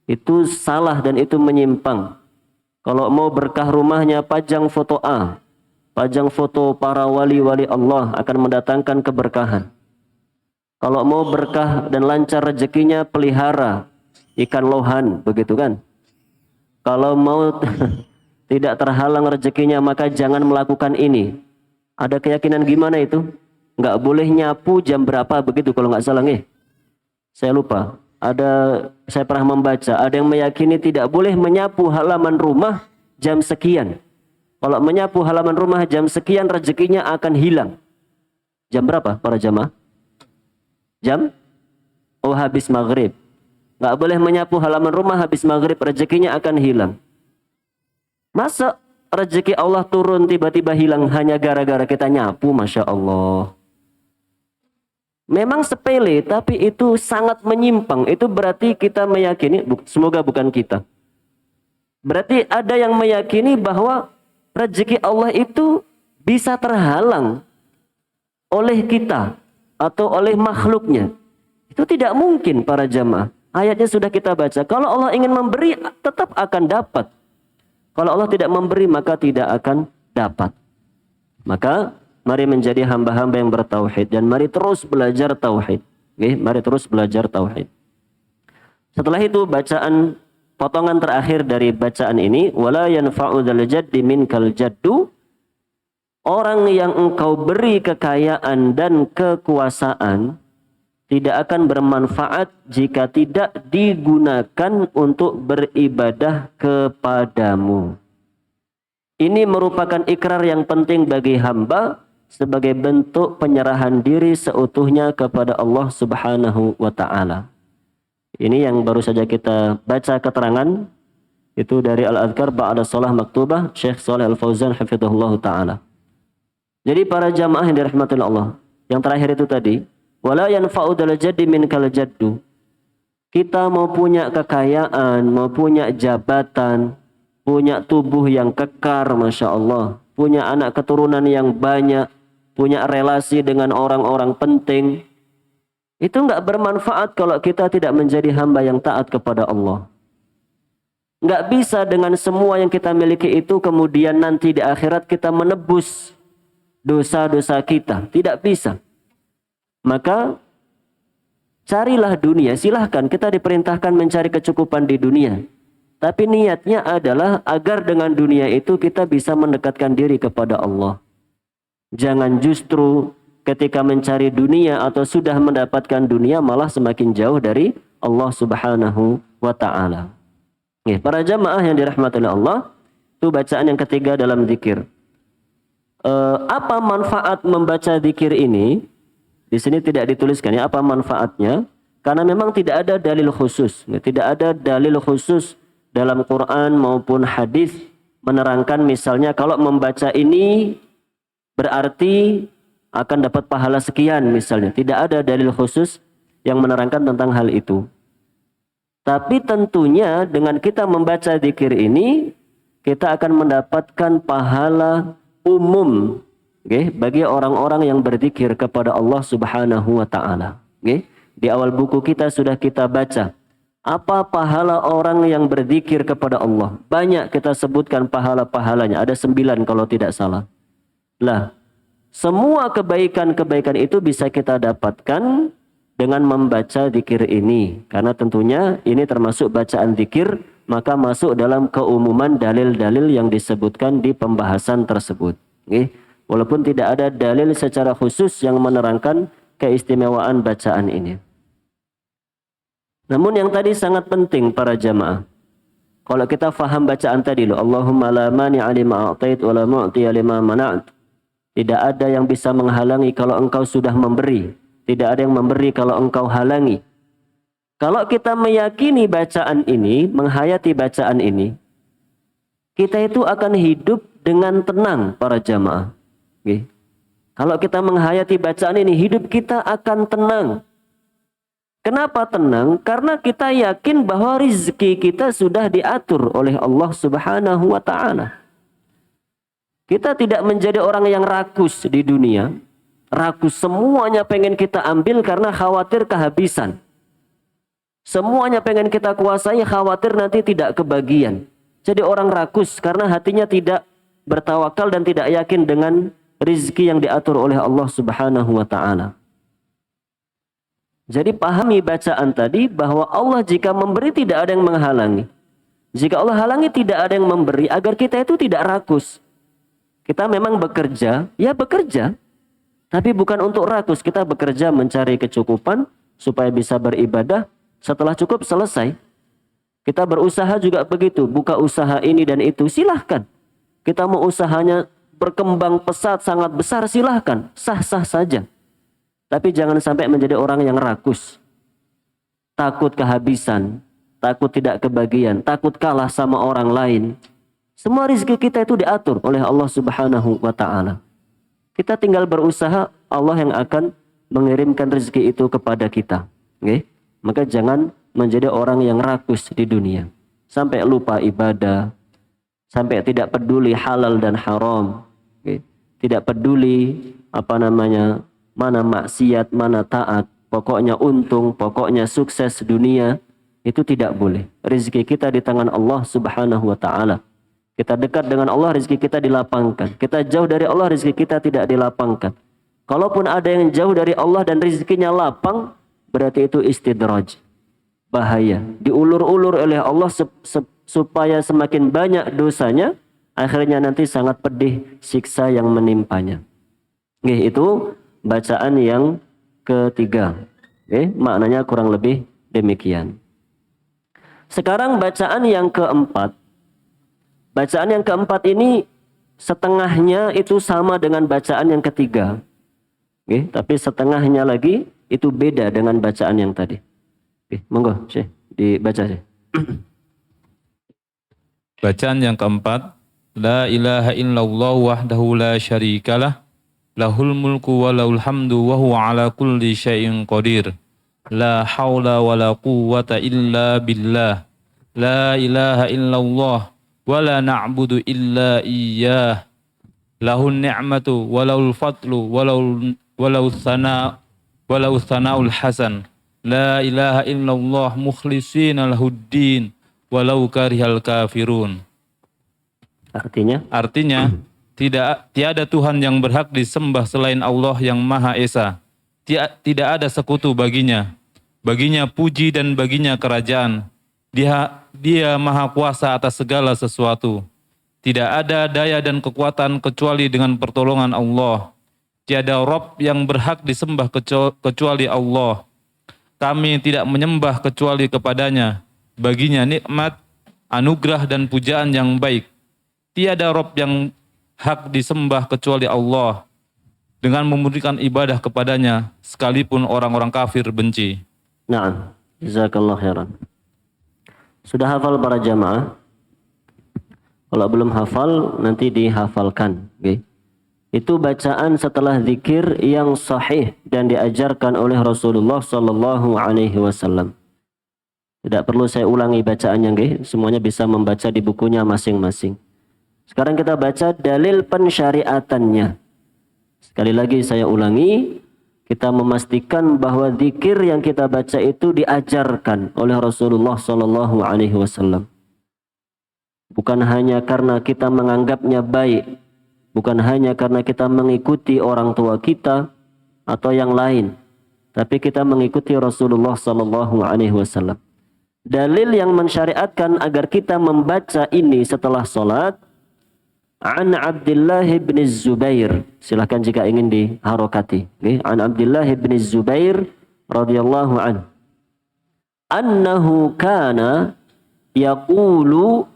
Itu salah dan itu menyimpang. Kalau mau berkah rumahnya, pajang foto A. Pajang foto para wali-wali Allah akan mendatangkan keberkahan. Kalau mau berkah dan lancar rezekinya, pelihara ikan lohan, begitu kan? Kalau mau tidak terhalang rezekinya, maka jangan melakukan ini. Ada keyakinan gimana itu? Nggak boleh nyapu jam berapa, begitu kalau nggak salah nih. Saya lupa. Saya pernah membaca, ada yang meyakini tidak boleh menyapu halaman rumah jam sekian. Kalau menyapu halaman rumah jam sekian, rezekinya akan hilang. Jam berapa para jamaah? Jam? Oh, habis maghrib. Nggak boleh menyapu halaman rumah habis maghrib, rezekinya akan hilang. Masa rezeki Allah turun tiba-tiba hilang hanya gara-gara kita nyapu? Masya Allah. Memang sepele, tapi itu sangat menyimpang. Itu berarti kita meyakini, semoga bukan kita. Berarti ada yang meyakini bahwa rezeki Allah itu bisa terhalang oleh kita atau oleh makhluknya. Itu tidak mungkin para jamaah. Ayatnya sudah kita baca. Kalau Allah ingin memberi, tetap akan dapat. Kalau Allah tidak memberi, maka tidak akan dapat. Maka mari menjadi hamba-hamba yang bertauhid dan mari terus belajar tauhid. Mari terus belajar tauhid. Setelah itu bacaan potongan terakhir dari bacaan ini, wala yanfa'u dzal jaddi minkal jaddu, orang yang engkau beri kekayaan dan kekuasaan tidak akan bermanfaat jika tidak digunakan untuk beribadah kepadamu. Ini merupakan ikrar yang penting bagi hamba sebagai bentuk penyerahan diri seutuhnya kepada Allah Subhanahu wa ta'ala. Ini yang baru saja kita baca keterangan itu dari Al-Adhkar Ba'da Shalah Maktubah Syekh Shalih Al-Fauzan hafizahullah ta'ala. Jadi para jamaah yang dirahmati Allah, yang terakhir itu tadi, wala yanfa'u dzal jaddi minkal jaddu. Kita mau punya kekayaan, mau punya jabatan, punya tubuh yang kekar, Masya Allah, punya anak keturunan yang banyak, punya relasi dengan orang-orang penting, itu nggak bermanfaat kalau kita tidak menjadi hamba yang taat kepada Allah. Nggak bisa dengan semua yang kita miliki itu kemudian nanti di akhirat kita menebus dosa-dosa kita. Tidak bisa. Maka carilah dunia. Silahkan, kita diperintahkan mencari kecukupan di dunia. Tapi niatnya adalah agar dengan dunia itu kita bisa mendekatkan diri kepada Allah. Jangan justru ketika mencari dunia atau sudah mendapatkan dunia malah semakin jauh dari Allah Subhanahu wa ta'ala. Para jamaah yang dirahmati oleh Allah, itu bacaan yang ketiga dalam zikir. Apa manfaat membaca zikir ini? Di sini tidak dituliskan ya apa manfaatnya, karena memang tidak ada dalil khusus. Tidak ada dalil khusus dalam Quran maupun hadis menerangkan misalnya kalau membaca ini berarti akan dapat pahala sekian misalnya. Tidak ada dalil khusus yang menerangkan tentang hal itu. Tapi tentunya dengan kita membaca zikir ini, kita akan mendapatkan pahala umum, bagi orang-orang yang berzikir kepada Allah Subhanahu wa ta'ala. Di awal buku kita sudah kita baca, apa pahala orang yang berzikir kepada Allah. Banyak kita sebutkan pahala-pahalanya, ada 9 kalau tidak salah. Lah, semua kebaikan-kebaikan itu bisa kita dapatkan dengan membaca zikir ini. Karena tentunya ini termasuk bacaan zikir, maka masuk dalam keumuman dalil-dalil yang disebutkan di pembahasan tersebut. Walaupun tidak ada dalil secara khusus yang menerangkan keistimewaan bacaan ini. Namun yang tadi sangat penting para jamaah. Kalau kita faham bacaan tadi loh, Allahumma la mani'a lima a'tait wa la mu'tiya lima mana'at. Tidak ada yang bisa menghalangi kalau engkau sudah memberi. Tidak ada yang memberi kalau engkau halangi. Kalau kita meyakini bacaan ini, menghayati bacaan ini, kita itu akan hidup dengan tenang para jamaah. Kalau kita menghayati bacaan ini, hidup kita akan tenang. Kenapa tenang? Karena kita yakin bahwa rizki kita sudah diatur oleh Allah Subhanahu wa ta'ala. Kita tidak menjadi orang yang rakus di dunia. Rakus, semuanya pengen kita ambil karena khawatir kehabisan. Semuanya pengen kita kuasai, khawatir nanti tidak kebagian. Jadi orang rakus karena hatinya tidak bertawakal dan tidak yakin dengan rizki yang diatur oleh Allah Subhanahu wa ta'ala. Jadi pahami bacaan tadi bahwa Allah jika memberi tidak ada yang menghalangi. Jika Allah halangi tidak ada yang memberi, agar kita itu tidak rakus. Kita memang bekerja, ya bekerja. Tapi bukan untuk rakus, kita bekerja mencari kecukupan supaya bisa beribadah. Setelah cukup selesai. Kita berusaha juga begitu, buka usaha ini dan itu, silahkan. Kita mau usahanya berkembang pesat sangat besar, silahkan, sah-sah saja. Tapi jangan sampai menjadi orang yang rakus. Takut kehabisan, takut tidak kebagian, takut kalah sama orang lain. Semua rezeki kita itu diatur oleh Allah Subhanahu wa ta'ala. Kita tinggal berusaha, Allah yang akan mengirimkan rezeki itu kepada kita. Maka jangan menjadi orang yang rakus di dunia. Sampai lupa ibadah. Sampai tidak peduli halal dan haram. Tidak peduli mana maksiat, mana taat. Pokoknya untung, pokoknya sukses dunia. Itu tidak boleh. Rezeki kita di tangan Allah Subhanahu wa ta'ala. Kita dekat dengan Allah, rezeki kita dilapangkan. Kita jauh dari Allah, rezeki kita tidak dilapangkan. Kalaupun ada yang jauh dari Allah dan rezekinya lapang, berarti itu istidraj. bahaya. Diulur-ulur oleh Allah supaya semakin banyak dosanya, akhirnya nanti sangat pedih siksa yang menimpanya. Itu bacaan yang ketiga. Maknanya kurang lebih demikian. Sekarang bacaan yang keempat. Bacaan yang keempat ini setengahnya itu sama dengan bacaan yang ketiga. Tapi setengahnya lagi itu beda dengan bacaan yang tadi. Monggo, Syekh, dibaca, Syekh. Bacaan yang keempat, La ilaha illallah wahdahu la syarikalah, lahul mulku wa lahul hamdu wa huwa ala kulli syai'in qadir. La haula wa la quwwata illa billah. La ilaha illallah wa la na'budu illa iyyah. Lahun ni'matu wa lahul fadlu wa lahul thana'ul hasan. La ilaha illallah mukhlishina lahuddin walau karihal kafirun. Artinya tiada Tuhan yang berhak disembah selain Allah yang Maha Esa. Tidak ada sekutu baginya. Baginya puji dan baginya kerajaan. Dia Maha Kuasa atas segala sesuatu. Tidak ada daya dan kekuatan kecuali dengan pertolongan Allah. Tiada Rob yang berhak disembah kecuali Allah. Kami tidak menyembah kecuali kepadanya. Baginya nikmat, anugerah dan pujaan yang baik. Tiada Rob yang hak disembah kecuali Allah. Dengan memberikan ibadah kepadanya, sekalipun orang-orang kafir benci. Na'am, jazakallah khairan. Sudah hafal para jamaah? Kalau belum hafal, nanti dihafalkan. Itu bacaan setelah zikir yang sahih dan diajarkan oleh Rasulullah Sallallahu Alaihi Wasallam. Tidak perlu saya ulangi bacaannya, semuanya bisa membaca di bukunya masing-masing. Sekarang kita baca dalil pensyariatannya. Sekali lagi saya ulangi, kita memastikan bahwa zikir yang kita baca itu diajarkan oleh Rasulullah Sallallahu Alaihi Wasallam. Bukan hanya karena kita menganggapnya baik, bukan hanya karena kita mengikuti orang tua kita atau yang lain, tapi kita mengikuti Rasulullah Sallallahu Alaihi Wasallam. Dalil yang mensyariatkan agar kita membaca ini setelah sholat, an Abdullah bin Zubair. Silahkan jika ingin diharokati. An Abdullah bin Zubair radhiyallahu anhu. Annahu kana yaqulu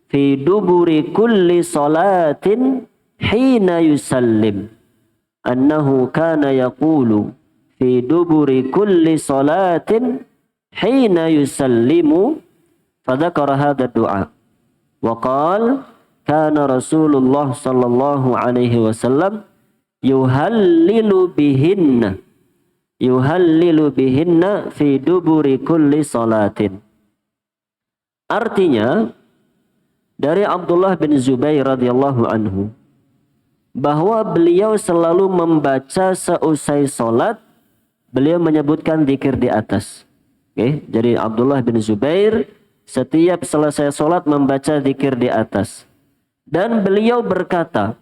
fi duburi kulli salatin hina yusallim. Annahu kana yaqulu fi duburi kulli salatin hina yusallimu. Fadzakara hadha du'a. Wa qala kana Rasulullah sallallahu alaihi wasallam yuhallilu bihinna fi duburi kulli salatin. Artinya dari Abdullah bin Zubair radhiyallahu anhu bahwa beliau selalu membaca seusai salat, beliau menyebutkan zikir di atas. Jadi Abdullah bin Zubair setiap selesai salat membaca zikir di atas. Dan beliau berkata,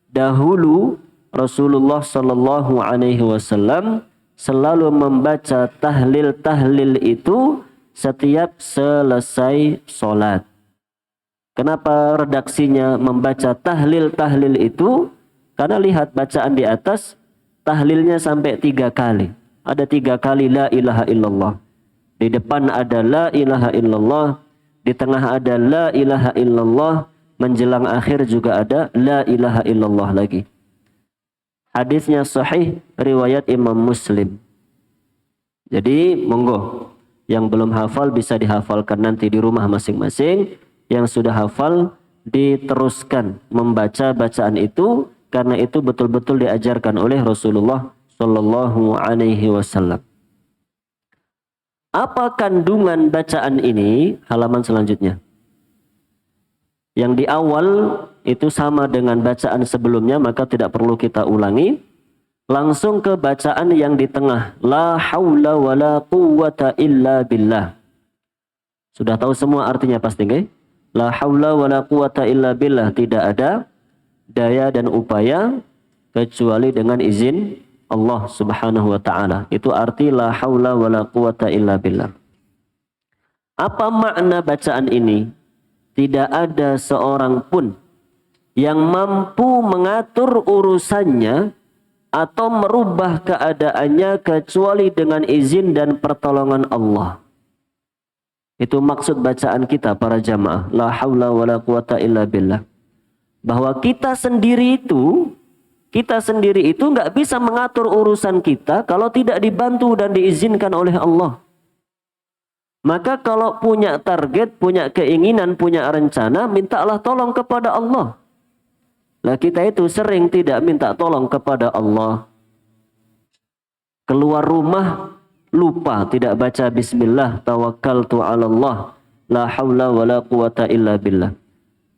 dahulu Rasulullah sallallahu alaihi wasallam selalu membaca tahlil itu setiap selesai sholat. Kenapa redaksinya membaca tahlil itu? Karena lihat bacaan di atas, tahlilnya sampai 3 kali. Ada 3 kali la ilaha illallah. Di depan ada la ilaha illallah, di tengah ada la ilaha illallah, menjelang akhir juga ada la ilaha illallah lagi. Hadisnya sahih, riwayat Imam Muslim. Jadi monggo, yang belum hafal bisa dihafalkan nanti di rumah masing-masing. Yang sudah hafal diteruskan membaca bacaan itu, karena itu betul-betul diajarkan oleh Rasulullah Sallallahu Alaihi Wasallam. Apa kandungan bacaan ini? Halaman selanjutnya. Yang di awal itu sama dengan bacaan sebelumnya, maka tidak perlu kita ulangi. Langsung ke bacaan yang di tengah. La haula wa la quwwata illa billah. Sudah tahu semua artinya pasti, nggih? La haula wa la quwwata illa billah. Tidak ada daya dan upaya kecuali dengan izin Allah Subhanahu wa taala. Itu arti la haula wala quwata illa billah. Apa makna bacaan ini? Tidak ada seorang pun yang mampu mengatur urusannya atau merubah keadaannya kecuali dengan izin dan pertolongan Allah. Itu maksud bacaan kita para jamaah. La haula wala quwata illa billah. Bahwa kita sendiri itu nggak bisa mengatur urusan kita kalau tidak dibantu dan diizinkan oleh Allah. Maka kalau punya target, punya keinginan, punya rencana, mintalah tolong kepada Allah. Lah kita itu sering tidak minta tolong kepada Allah. Keluar rumah lupa tidak baca bismillah, tawakkaltu 'ala Allah, la haula wala quwata illa billah.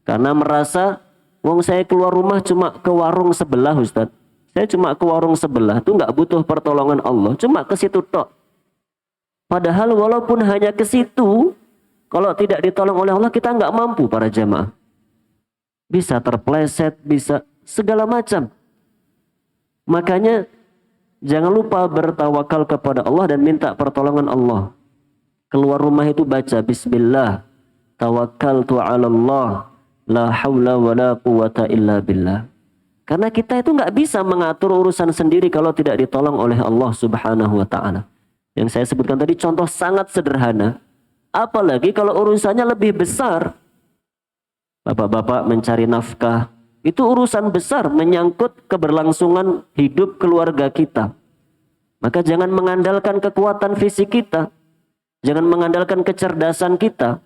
Karena merasa wong saya keluar rumah cuma ke warung sebelah, Ustaz. Saya cuma ke warung sebelah tuh nggak butuh pertolongan Allah, cuma ke situ tok. Padahal walaupun hanya ke situ, kalau tidak ditolong oleh Allah kita nggak mampu para jamaah. Bisa terpleset, bisa segala macam. Makanya jangan lupa bertawakal kepada Allah dan minta pertolongan Allah. Keluar rumah itu baca bismillah, tawakkaltu 'ala Allah, la haula wala quwata illa billah. Karena kita itu nggak bisa mengatur urusan sendiri kalau tidak ditolong oleh Allah Subhanahu wa taala. Yang saya sebutkan tadi contoh sangat sederhana. Apalagi kalau urusannya lebih besar. Bapak-bapak mencari nafkah, itu urusan besar menyangkut keberlangsungan hidup keluarga kita. Maka jangan mengandalkan kekuatan fisik kita. Jangan mengandalkan kecerdasan kita.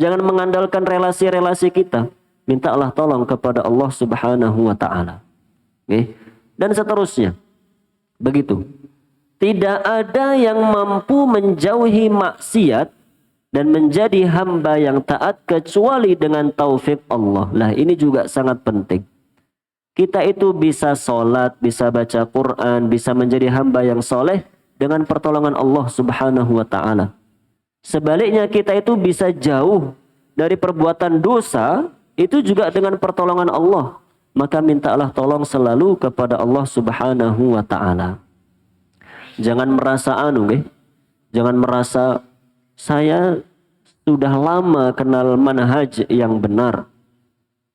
Jangan mengandalkan relasi-relasi kita. Mintalah tolong kepada Allah Subhanahu wa taala. Oke? Dan seterusnya. Begitu. Tidak ada yang mampu menjauhi maksiat dan menjadi hamba yang taat kecuali dengan taufik Allah. Lah ini juga sangat penting. Kita itu bisa sholat, bisa baca Quran, bisa menjadi hamba yang soleh dengan pertolongan Allah Subhanahu wa ta'ala. Sebaliknya kita itu bisa jauh dari perbuatan dosa, itu juga dengan pertolongan Allah. Maka mintalah tolong selalu kepada Allah Subhanahu wa ta'ala. Jangan merasa jangan merasa saya sudah lama kenal manhaj yang benar.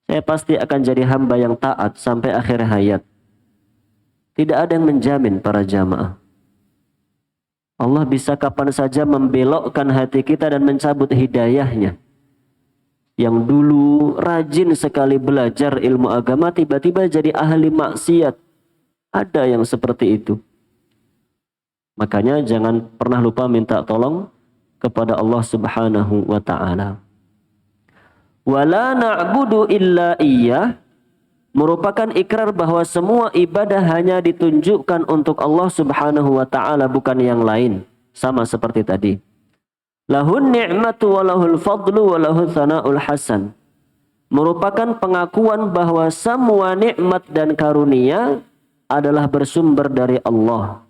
Saya pasti akan jadi hamba yang taat sampai akhir hayat. Tidak ada yang menjamin para jamaah. Allah bisa kapan saja membelokkan hati kita dan mencabut hidayahnya. Yang dulu rajin sekali belajar ilmu agama tiba-tiba jadi ahli maksiat. Ada yang seperti itu. Makanya jangan pernah lupa minta tolong kepada Allah Subhanahu wa ta'ala. Wala na'budu illa iyyah merupakan ikrar bahwa semua ibadah hanya ditunjukkan untuk Allah Subhanahu wa ta'ala, bukan yang lain. Sama seperti tadi. Lahun ni'matu wa lahul fadlu wa lahul thana'ul hasan. Merupakan pengakuan bahwa semua nikmat dan karunia adalah bersumber dari Allah.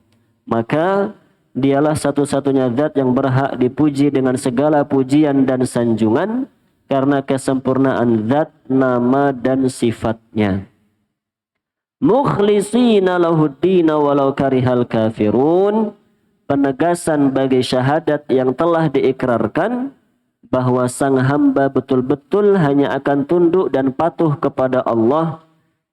Maka dialah satu-satunya zat yang berhak dipuji dengan segala pujian dan sanjungan karena kesempurnaan zat, nama dan sifatnya. Mukhlisina lahuddina walau karihal kafirun. Penegasan bagi syahadat yang telah diikrarkan bahwa sang hamba betul-betul hanya akan tunduk dan patuh kepada Allah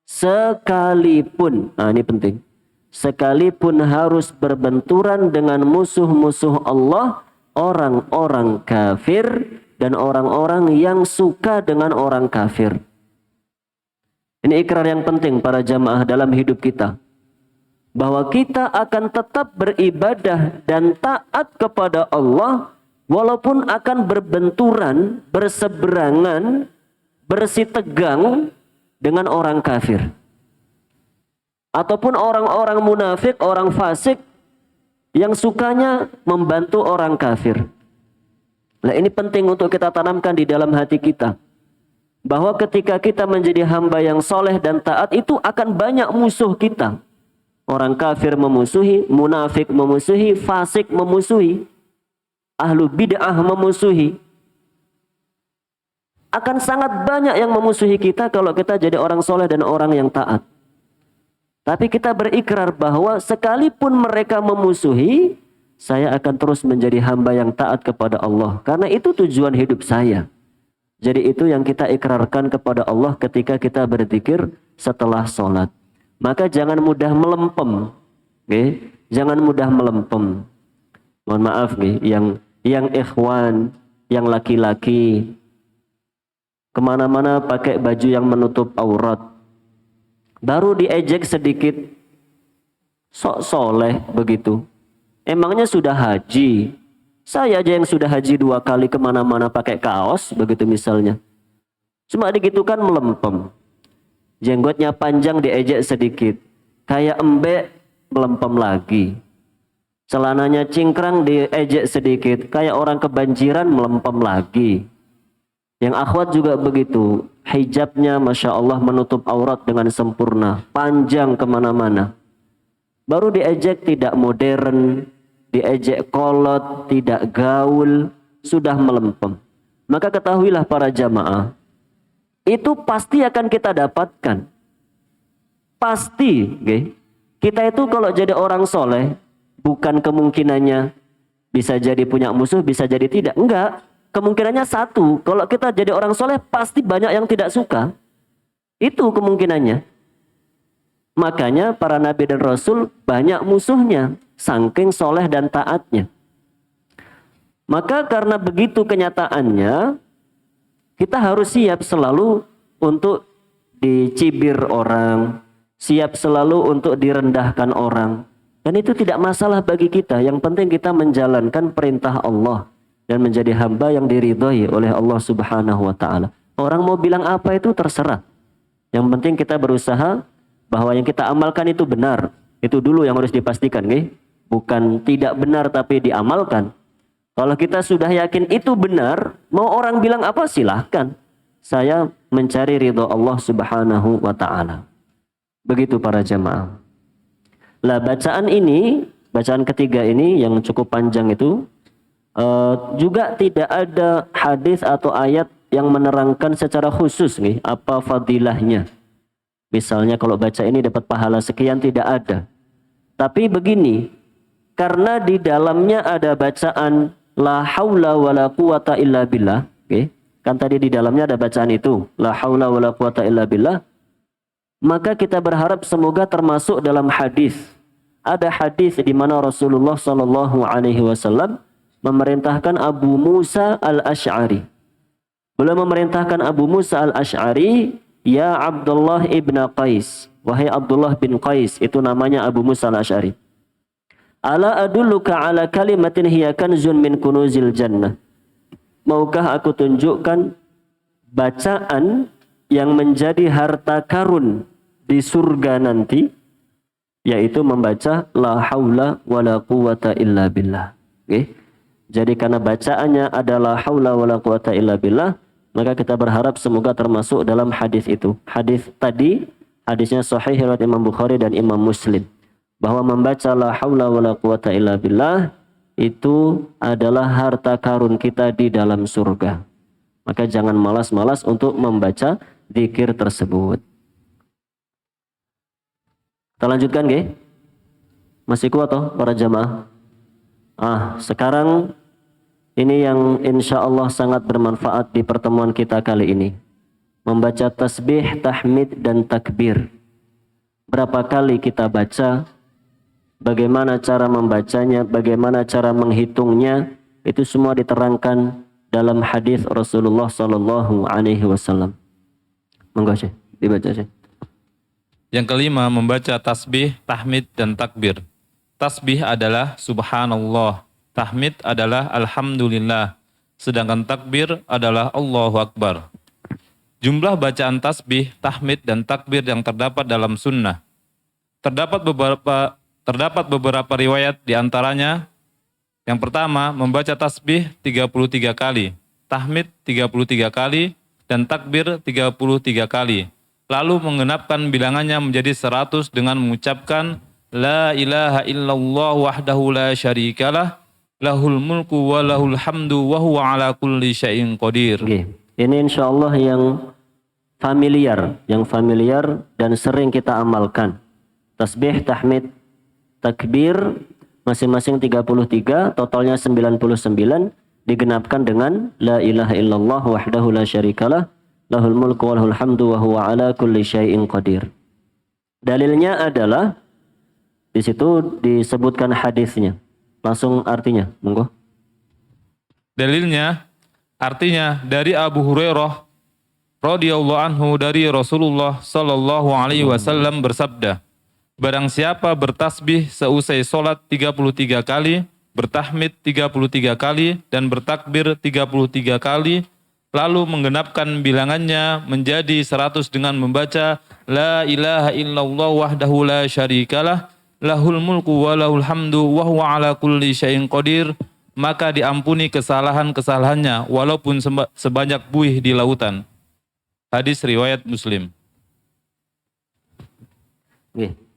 sekalipun, ini penting, sekalipun harus berbenturan dengan musuh-musuh Allah, orang-orang kafir dan orang-orang yang suka dengan orang kafir. Ini ikrar yang penting para jamaah dalam hidup kita. Bahwa kita akan tetap beribadah dan taat kepada Allah walaupun akan berbenturan, berseberangan, bersitegang dengan orang kafir. Ataupun orang-orang munafik, orang fasik yang sukanya membantu orang kafir. Nah, ini penting untuk kita tanamkan di dalam hati kita. Bahwa ketika kita menjadi hamba yang soleh dan taat, itu akan banyak musuh kita. Orang kafir memusuhi, munafik memusuhi, fasik memusuhi, ahlu bid'ah memusuhi. Akan sangat banyak yang memusuhi kita kalau kita jadi orang soleh dan orang yang taat. Tapi kita berikrar bahwa sekalipun mereka memusuhi, saya akan terus menjadi hamba yang taat kepada Allah. Karena itu tujuan hidup saya. Jadi itu yang kita ikrarkan kepada Allah ketika kita berzikir setelah sholat. Maka jangan mudah melempem. Okay? Jangan mudah melempem. Mohon maaf nih, yang ikhwan, yang laki-laki, kemana-mana pakai baju yang menutup aurat. Baru diejek sedikit, sok soleh begitu. Emangnya sudah haji? Saya aja yang sudah haji 2 kali kemana-mana pakai kaos, begitu misalnya. Cuma digitukan melempem. Jenggotnya panjang diejek sedikit. Kayak embek, melempem lagi. Celananya cingkrang diejek sedikit. Kayak orang kebanjiran, melempem lagi. Yang akhwat juga begitu. Hijabnya Masya Allah menutup aurat dengan sempurna. Panjang kemana-mana. Baru diejek tidak modern. Diejek kolot, tidak gaul. Sudah melempem. Maka ketahuilah para jamaah. Itu pasti akan kita dapatkan. Pasti. Okay? Kita itu kalau jadi orang soleh. Bukan kemungkinannya. Bisa jadi punya musuh, bisa jadi tidak. Enggak. Kemungkinannya satu, kalau kita jadi orang soleh pasti banyak yang tidak suka. Itu kemungkinannya. Makanya para nabi dan rasul banyak musuhnya, saking soleh dan taatnya. Maka karena begitu kenyataannya, kita harus siap selalu untuk dicibir orang, siap selalu untuk direndahkan orang. Dan itu tidak masalah bagi kita, yang penting kita menjalankan perintah Allah. Dan menjadi hamba yang diridhoi oleh Allah Subhanahu wa ta'ala. Orang mau bilang apa itu terserah. Yang penting kita berusaha bahwa yang kita amalkan itu benar. Itu dulu yang harus dipastikan. Okay? Bukan tidak benar tapi diamalkan. Kalau kita sudah yakin itu benar, mau orang bilang apa silahkan. Saya mencari ridho Allah Subhanahu wa ta'ala. Begitu para jamaah. Lah bacaan ini, bacaan ketiga ini yang cukup panjang itu, juga tidak ada hadis atau ayat yang menerangkan secara khusus nih apa fadilahnya. Misalnya kalau baca ini dapat pahala sekian, tidak ada. Tapi begini, karena di dalamnya ada bacaan la haula wala quwata illa billah, okay? Kan tadi di dalamnya ada bacaan itu, la haula wala quwata illa billah. Maka kita berharap semoga termasuk dalam hadis. Ada hadis di mana Rasulullah sallallahu alaihi wasallam memerintahkan Abu Musa al-Ash'ari. Beliau memerintahkan Abu Musa al-Ash'ari, ya Abdullah ibn Qais. Wahai Abdullah bin Qais, itu namanya Abu Musa al-Ash'ari. Ala adulluka ala kalimatin hiya kanzun min kunuzil jannah. Maukah aku tunjukkan bacaan yang menjadi harta karun di surga nanti, yaitu membaca la haula wala quwata illa billah. Okay? Jadi karena bacaannya adalah haula wala quwata illa billah, maka kita berharap semoga termasuk dalam hadis itu. Hadis tadi, hadisnya sahih riwayat Imam Bukhari dan Imam Muslim. Bahwa membaca la haula wala quwata illa billah itu adalah harta karun kita di dalam surga. Maka jangan malas-malas untuk membaca zikir tersebut. Kita lanjutkan, nggih? Masih kuat toh para jamaah? Sekarang ini yang insya Allah sangat bermanfaat di pertemuan kita kali ini. Membaca tasbih, tahmid, dan takbir. Berapa kali kita baca, bagaimana cara membacanya, bagaimana cara menghitungnya, itu semua diterangkan dalam hadis Rasulullah Sallallahu Alaihi Wasallam. Monggo Syekh, dibaca Syekh. Yang kelima, membaca tasbih, tahmid, dan takbir. Tasbih adalah subhanallah, tahmid adalah alhamdulillah, sedangkan takbir adalah Allahu Akbar. Jumlah bacaan tasbih, tahmid, dan takbir yang terdapat dalam sunnah. Terdapat beberapa riwayat, di antaranya yang pertama membaca tasbih 33 kali, tahmid 33 kali, dan takbir 33 kali. Lalu menggenapkan bilangannya menjadi 100 dengan mengucapkan La ilaha illallah wahdahu la syarikalah, lahul mulku wa lahul hamdu wa huwa ala kulli syai'in qadir. Ini insyaallah yang familiar dan sering kita amalkan. Tasbih, tahmid, takbir masing-masing 33, totalnya 99 digenapkan dengan la ilaha illallah wahdahu la syarikalah lahul mulku wa lahul hamdu wa huwa ala kulli syai'in qadir. Dalilnya adalah di situ disebutkan hadisnya. Langsung artinya, monggo. Dalilnya, artinya dari Abu Hurairah radhiyallahu anhu dari Rasulullah sallallahu alaihi wasallam bersabda, barang siapa bertasbih seusai salat 33 kali, bertahmid 33 kali dan bertakbir 33 kali, lalu menggenapkan bilangannya menjadi 100 dengan membaca la ilaha illallah wahdahu la syarikalah lahul mulku wa lahul hamdu wa huwa ala kulli syai'in qadir, maka diampuni kesalahan-kesalahannya walaupun sebanyak buih di lautan. Hadis riwayat Muslim.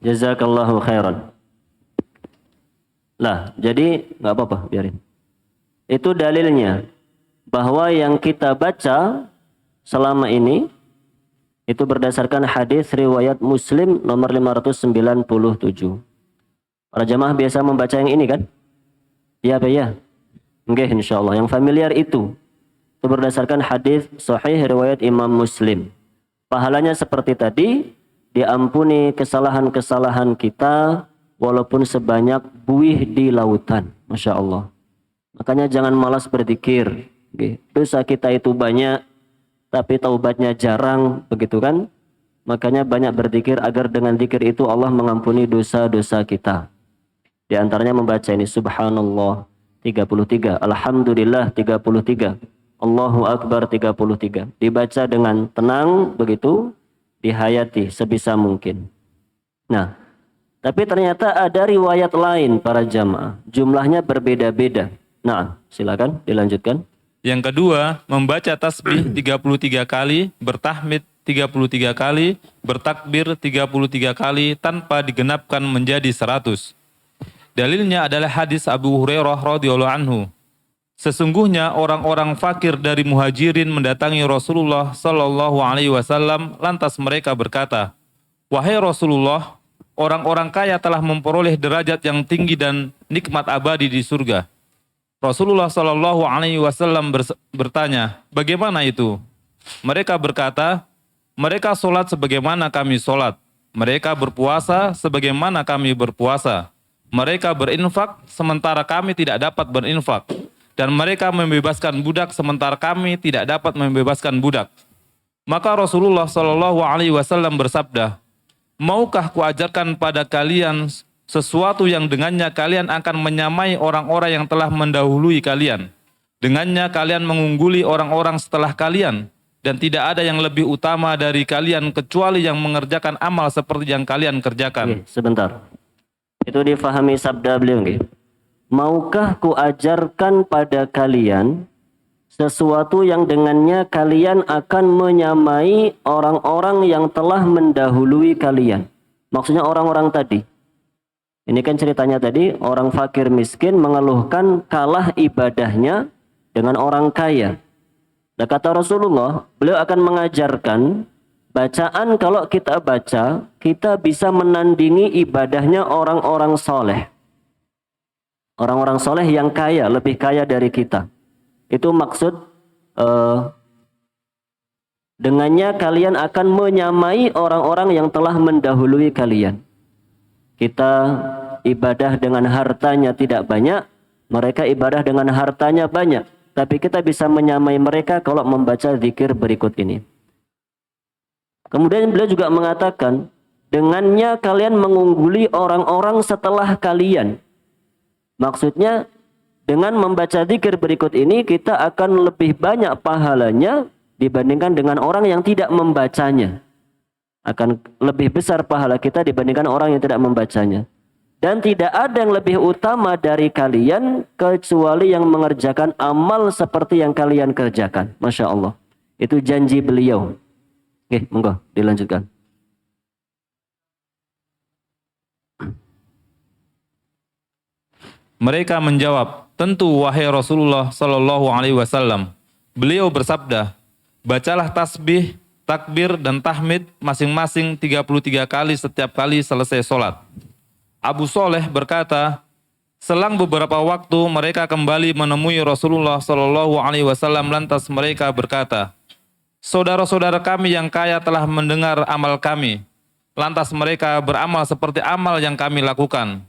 Jazakallahu khairan. Lah, jadi nggak apa-apa, biarin. Itu dalilnya bahwa yang kita baca selama ini itu berdasarkan hadis riwayat Muslim nomor 597. Para jamaah biasa membaca yang ini kan? Iya apa ya? Nggih, insyaallah. Yang familiar itu berdasarkan hadis sahih riwayat Imam Muslim. Pahalanya seperti tadi, diampuni kesalahan-kesalahan kita walaupun sebanyak buih di lautan. Masya Allah. Makanya jangan malas berzikir. Dosa kita itu banyak, tapi taubatnya jarang, begitu kan? Makanya banyak berzikir agar dengan zikir itu Allah mengampuni dosa-dosa kita. Di antaranya membaca ini subhanallah 33, alhamdulillah 33, Allahu akbar 33. Dibaca dengan tenang begitu, dihayati sebisa mungkin. Nah, tapi ternyata ada riwayat lain para jamaah, jumlahnya berbeda-beda. Nah, silakan dilanjutkan. Yang kedua, membaca tasbih 33 kali, bertahmid 33 kali, bertakbir 33 kali tanpa digenapkan menjadi 100. Dalilnya adalah hadis Abu Hurairah radhiyallahu anhu. Sesungguhnya orang-orang fakir dari Muhajirin mendatangi Rasulullah sallallahu alaihi wasallam, lantas mereka berkata, "Wahai Rasulullah, orang-orang kaya telah memperoleh derajat yang tinggi dan nikmat abadi di surga." Rasulullah sallallahu alaihi wasallam bertanya, "Bagaimana itu?" Mereka berkata, "Mereka solat sebagaimana kami solat. Mereka berpuasa sebagaimana kami berpuasa. Mereka berinfak sementara kami tidak dapat berinfak. Dan mereka membebaskan budak sementara kami tidak dapat membebaskan budak." Maka Rasulullah sallallahu alaihi wasallam bersabda, "Maukah kuajarkan pada kalian sesuatu yang dengannya kalian akan menyamai orang-orang yang telah mendahului kalian? Dengannya kalian mengungguli orang-orang setelah kalian, dan tidak ada yang lebih utama dari kalian kecuali yang mengerjakan amal seperti yang kalian kerjakan." Sebentar. Itu difahami sabda beliau nggih. Maukah kuajarkan pada kalian sesuatu yang dengannya kalian akan menyamai orang-orang yang telah mendahului kalian? Maksudnya orang-orang tadi. Ini kan ceritanya tadi, orang fakir miskin mengeluhkan kalah ibadahnya dengan orang kaya. Dan kata Rasulullah, beliau akan mengajarkan bacaan kalau kita baca, kita bisa menandingi ibadahnya orang-orang soleh. Orang-orang soleh yang kaya, lebih kaya dari kita. Itu maksud dengannya kalian akan menyamai orang-orang yang telah mendahului kalian. Kita ibadah dengan hartanya tidak banyak, mereka ibadah dengan hartanya banyak. Tapi kita bisa menyamai mereka kalau membaca zikir berikut ini. Kemudian beliau juga mengatakan, dengannya kalian mengungguli orang-orang setelah kalian. Maksudnya, dengan membaca zikir berikut ini, kita akan lebih banyak pahalanya dibandingkan dengan orang yang tidak membacanya. Akan lebih besar pahala kita dibandingkan orang yang tidak membacanya. Dan tidak ada yang lebih utama dari kalian kecuali yang mengerjakan amal seperti yang kalian kerjakan. Masya Allah. Itu janji beliau. Oke, monggo dilanjutkan. Mereka menjawab, "Tentu wahai Rasulullah sallallahu alaihi wasallam." Beliau bersabda, "Bacalah tasbih takbir dan tahmid masing-masing 33 kali setiap kali selesai sholat. Abu Soleh berkata, selang beberapa waktu mereka kembali menemui Rasulullah Shallallahu Alaihi Wasallam, lantas mereka berkata, saudara-saudara kami yang kaya telah mendengar amal kami, lantas mereka beramal seperti amal yang kami lakukan.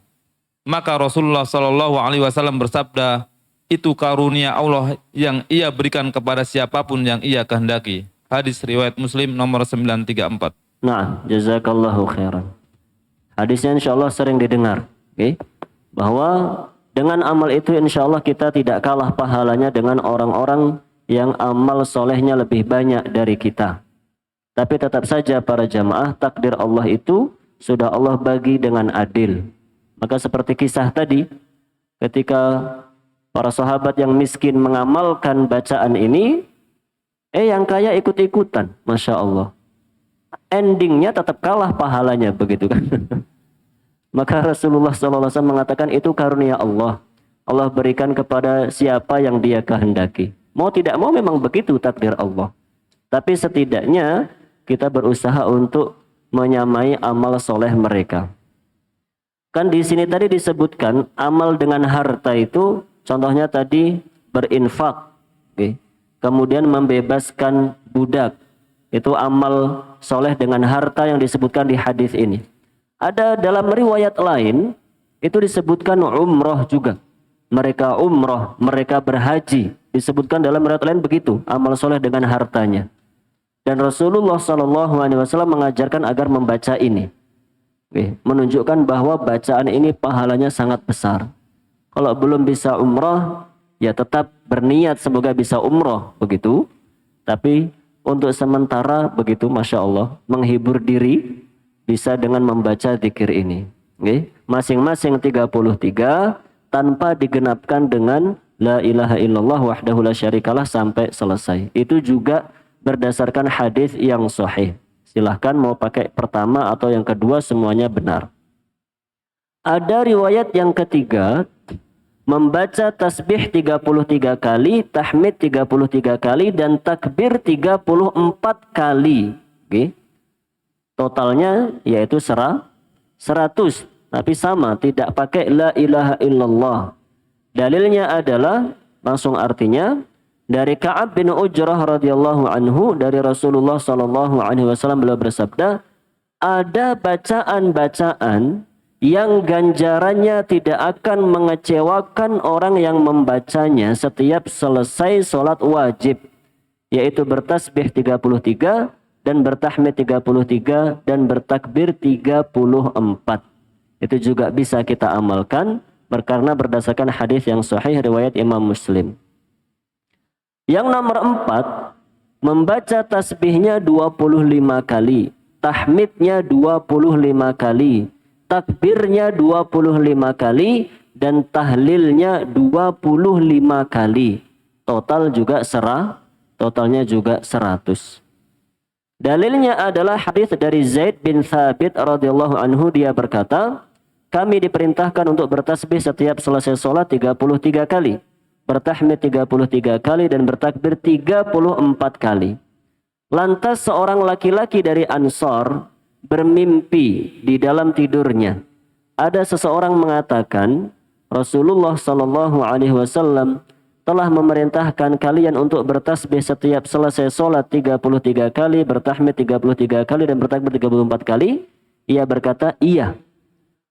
Maka Rasulullah Shallallahu Alaihi Wasallam bersabda, itu karunia Allah yang Ia berikan kepada siapapun yang Ia kehendaki. Hadis riwayat Muslim nomor 934. Nah, jazakallahu khairan. Hadisnya insyaallah sering didengar, oke? Bahwa dengan amal itu insyaallah kita tidak kalah pahalanya dengan orang-orang yang amal solehnya lebih banyak dari kita. Tapi tetap saja para jamaah, takdir Allah itu sudah Allah bagi dengan adil. Maka seperti kisah tadi, ketika para sahabat yang miskin mengamalkan bacaan ini, yang kaya ikut-ikutan, Masya Allah. Endingnya tetap kalah pahalanya, begitu kan? Maka Rasulullah SAW mengatakan itu karunia Allah. Allah berikan kepada siapa yang Dia kehendaki. Mau tidak mau memang begitu takdir Allah. Tapi setidaknya kita berusaha untuk menyamai amal soleh mereka. Kan di sini tadi disebutkan amal dengan harta itu, contohnya tadi berinfak, okay. Kemudian membebaskan budak, itu amal soleh dengan harta yang disebutkan di hadis ini. Ada dalam riwayat lain itu disebutkan umroh juga. Mereka umroh, mereka berhaji, disebutkan dalam riwayat lain begitu, amal soleh dengan hartanya. Dan Rasulullah SAW mengajarkan agar membaca ini, menunjukkan bahwa bacaan ini pahalanya sangat besar. Kalau belum bisa umroh, ya tetap berniat semoga bisa umroh, begitu. Tapi untuk sementara begitu, Masya Allah, menghibur diri bisa dengan membaca zikir ini. Masing-masing 33 tanpa digenapkan dengan la ilaha illallah wahdahu la syarikalah sampai selesai. Itu juga berdasarkan hadis yang sahih. Silahkan mau pakai pertama atau yang kedua, semuanya benar. Ada riwayat yang ketiga, membaca tasbih 33 kali, tahmid 33 kali, dan takbir 34 kali. Oke. Totalnya yaitu 100. Tapi sama, tidak pakai la ilaha illallah. Dalilnya adalah, langsung artinya, dari Ka'ab bin Ujrah radhiyallahu anhu, dari Rasulullah sallallahu alaihi wasallam beliau bersabda, ada bacaan-bacaan yang ganjarannya tidak akan mengecewakan orang yang membacanya setiap selesai sholat wajib, yaitu bertasbih 33 dan bertahmid 33 dan bertakbir 34. Itu juga bisa kita amalkan karena berdasarkan hadis yang sahih riwayat Imam Muslim. Yang nomor 4, membaca tasbihnya 25 kali, tahmidnya 25 kali, takbirnya 25 kali, dan tahlilnya 25 kali. Totalnya juga 100. Dalilnya adalah hadis dari Zaid bin Thabit radhiyallahu anhu, dia berkata, kami diperintahkan untuk bertasbih setiap selesai sholat 33 kali, bertahmid 33 kali, dan bertakbir 34 kali. Lantas seorang laki-laki dari Ansor bermimpi di dalam tidurnya. Ada seseorang mengatakan, Rasulullah Shallallahu Alaihi Wasallam telah memerintahkan kalian untuk bertasbih setiap selesai sholat 33 kali, bertahmid 33 kali, dan bertakbir 34 kali. Ia berkata, iya.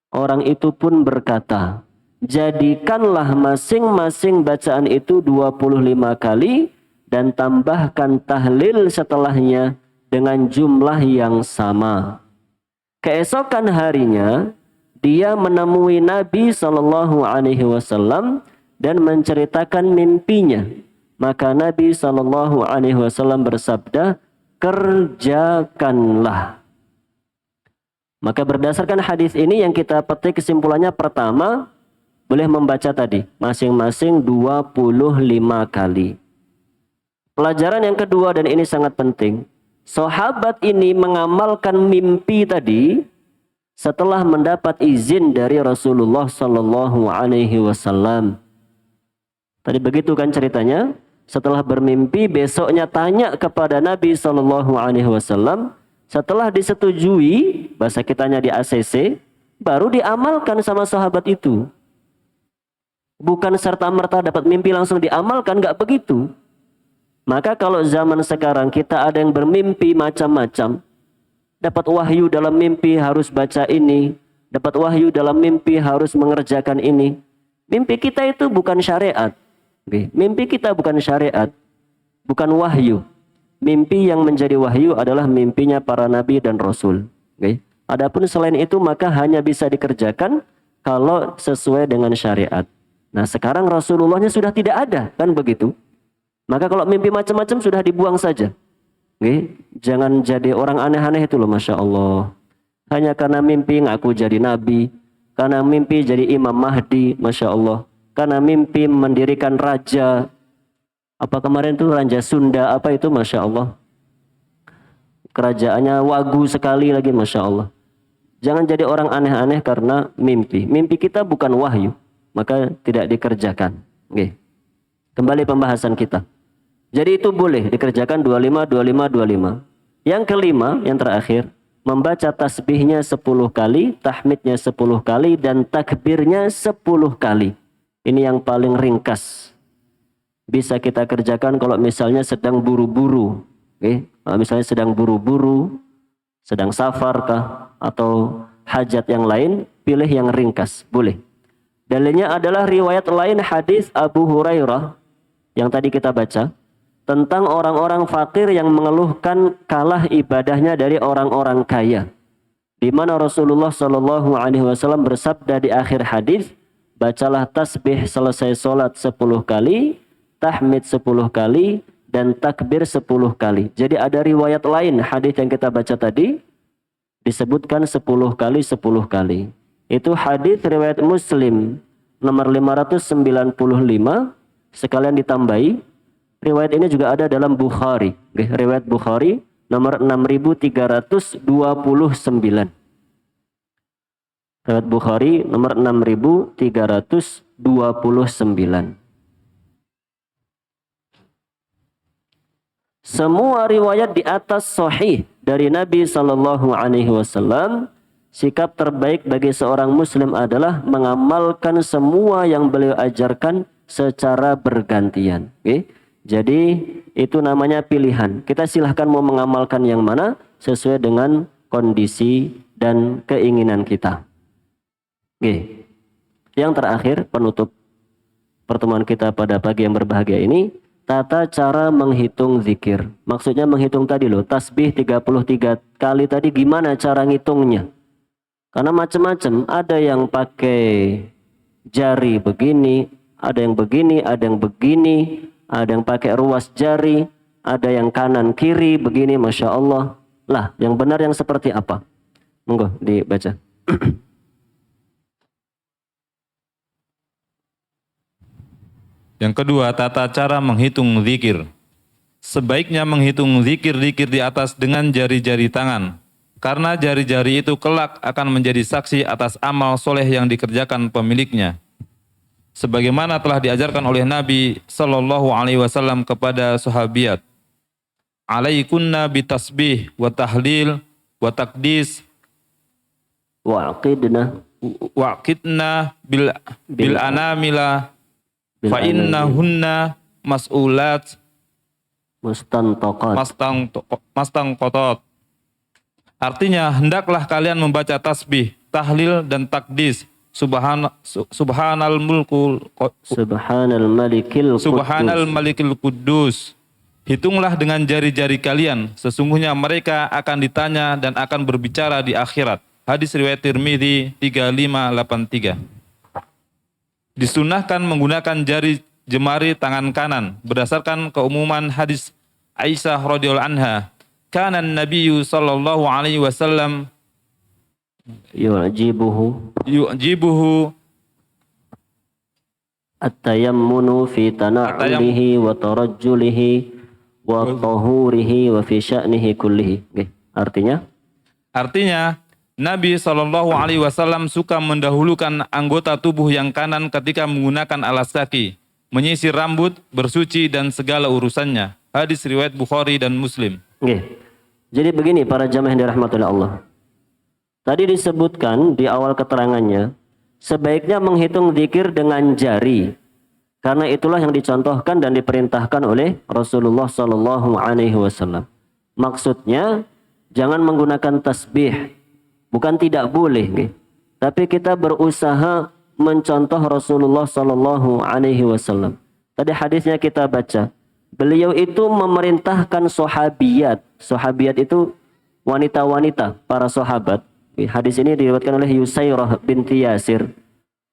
Orang itu pun berkata, jadikanlah masing-masing bacaan itu 25 kali, dan tambahkan tahlil setelahnya dengan jumlah yang sama. Keesokan harinya, dia menemui Nabi Shallallahu Alaihi Wasallam dan menceritakan mimpinya. Maka Nabi Shallallahu Alaihi Wasallam bersabda, kerjakanlah. Maka berdasarkan hadis ini yang kita petik kesimpulannya, pertama, boleh membaca tadi masing-masing 25 kali. Pelajaran yang kedua, dan ini sangat penting, sahabat ini mengamalkan mimpi tadi setelah mendapat izin dari Rasulullah Sallallahu Alaihi Wasallam. Tadi begitu kan ceritanya, setelah bermimpi besoknya tanya kepada Nabi SAW, setelah disetujui, bahasa kitanya di ACC, baru diamalkan sama sahabat itu. Bukan serta-merta dapat mimpi langsung diamalkan, nggak begitu. Maka kalau zaman sekarang kita ada yang bermimpi macam-macam, dapat wahyu dalam mimpi harus baca ini, dapat wahyu dalam mimpi harus mengerjakan ini. Mimpi kita itu bukan syariat. Mimpi kita bukan syariat, bukan wahyu. Mimpi yang menjadi wahyu adalah mimpinya para nabi dan rasul. Adapun selain itu maka hanya bisa dikerjakan kalau sesuai dengan syariat. Nah sekarang Rasulullahnya sudah tidak ada, kan begitu? Maka kalau mimpi macam-macam sudah dibuang saja. Jangan jadi orang aneh-aneh itu loh, Masya Allah. Hanya karena mimpi ngaku jadi nabi, karena mimpi jadi Imam Mahdi, Masya Allah. Karena mimpi mendirikan raja, apa kemarin tuh Raja Sunda, apa itu, Masya Allah. Kerajaannya wagu sekali lagi, Masya Allah. Jangan jadi orang aneh-aneh karena mimpi. Mimpi kita bukan wahyu, maka tidak dikerjakan. Kembali pembahasan kita. Jadi itu boleh dikerjakan 25, 25, 25. Yang kelima, yang terakhir, membaca tasbihnya 10 kali, tahmidnya 10 kali, dan takbirnya 10 kali. Ini yang paling ringkas. Bisa kita kerjakan kalau misalnya sedang buru-buru. Kalau misalnya sedang buru-buru, sedang safar kah, atau hajat yang lain, pilih yang ringkas. Boleh. Dalilnya adalah riwayat lain hadis Abu Hurairah yang tadi kita baca tentang orang-orang fakir yang mengeluhkan kalah ibadahnya dari orang-orang kaya. Di mana Rasulullah SAW bersabda di akhir hadis, bacalah tasbih selesai sholat 10 kali, tahmid 10 kali, dan takbir 10 kali. Jadi ada riwayat lain hadis yang kita baca tadi disebutkan 10 kali 10 kali. Itu hadis riwayat Muslim nomor 595, sekalian ditambahi. Riwayat ini juga ada dalam Bukhari. Riwayat Bukhari nomor 6329. Riwayat Bukhari nomor 6329. Semua riwayat di atas sahih dari Nabi SAW. Sikap terbaik bagi seorang muslim adalah mengamalkan semua yang beliau ajarkan secara bergantian. Jadi itu namanya pilihan. Kita silahkan mau mengamalkan yang mana sesuai dengan kondisi dan keinginan kita. Yang terakhir, penutup pertemuan kita pada pagi yang berbahagia ini, tata cara menghitung zikir. Maksudnya menghitung tadi loh, tasbih 33 kali tadi gimana cara ngitungnya? Karena macam-macam, ada yang pakai jari begini, ada yang begini, ada yang begini, ada yang pakai ruas jari, ada yang kanan kiri begini, Masya Allah. Lah, yang benar yang seperti apa? Monggo dibaca. Yang kedua, tata cara menghitung zikir. Sebaiknya menghitung zikir-zikir di atas dengan jari-jari tangan. Karena jari-jari itu kelak akan menjadi saksi atas amal soleh yang dikerjakan pemiliknya. Sebagaimana telah diajarkan oleh Nabi Sallallahu Alaihi Wasallam kepada sahabiat. Alaikunna bitasbih wa tahlil wa takdis wa'qidna bil anamila fa innahunna mas'ulat mastangqatat. Artinya, hendaklah kalian membaca tasbih, tahlil, dan takdis. Subhanal malikil kudus. Hitunglah dengan jari-jari kalian. Sesungguhnya mereka akan ditanya dan akan berbicara di akhirat. Hadis riwayat Tirmidzi 3583. Disunahkan menggunakan jari jemari tangan kanan berdasarkan keumuman hadis Aisyah radhiyallahu anha. Kana Nabi sallallahu alaihi wasallam yu'jibuhu at-tayammunu fi tana'ulihi wa tarajjulihi wa tahurihi wa fi sya'nihi kullihi. Artinya Nabi sallallahu alaihi wasallam suka mendahulukan anggota tubuh yang kanan ketika menggunakan alas kaki menyisir rambut, bersuci dan segala urusannya. Hadis riwayat Bukhari dan Muslim. Oke. Jadi begini para jamaah yang dirahmati oleh Allah. Tadi disebutkan di awal keterangannya, sebaiknya menghitung zikir dengan jari. Karena itulah yang dicontohkan dan diperintahkan oleh Rasulullah sallallahu alaihi wasallam. Maksudnya jangan menggunakan tasbih. Bukan tidak boleh, okay? Tapi kita berusaha mencontoh Rasulullah sallallahu alaihi wasallam. Tadi hadisnya kita baca. Beliau itu memerintahkan sahabiyat. Sahabiyat itu wanita-wanita, para sahabat. Hadis ini diriwayatkan oleh Yusairah binti Yasir.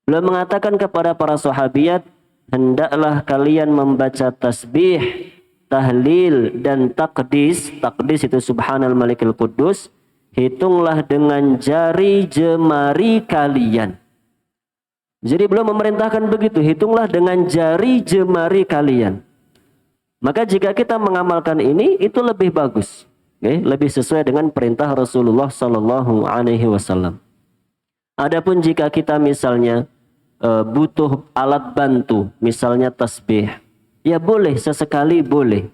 Beliau mengatakan kepada para sahabiyat, hendaklah kalian membaca tasbih, tahlil dan takdis. Takdis itu subhanal malikil kudus. Hitunglah dengan jari jemari kalian. Jadi beliau memerintahkan begitu, hitunglah dengan jari jemari kalian. Maka jika kita mengamalkan ini, itu lebih bagus. Okay? Lebih sesuai dengan perintah Rasulullah sallallahu alaihi wasallam. Adapun jika kita misalnya butuh alat bantu, misalnya tasbih, ya boleh, sesekali boleh.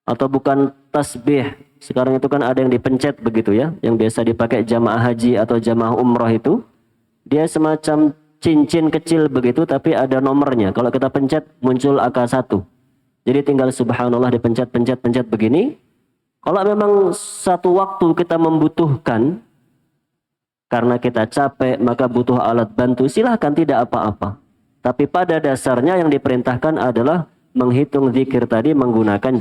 Atau bukan tasbih, sekarang itu kan ada yang dipencet begitu ya, yang biasa dipakai jamaah haji atau jamaah umrah itu. Dia semacam cincin kecil begitu, tapi ada nomornya. Kalau kita pencet, muncul angka 1. Jadi tinggal subhanallah dipencet-pencet begini. Kalau memang satu waktu kita membutuhkan, karena kita capek, maka butuh alat bantu, silahkan, tidak apa-apa. Tapi pada dasarnya yang diperintahkan adalah menghitung zikir tadi menggunakan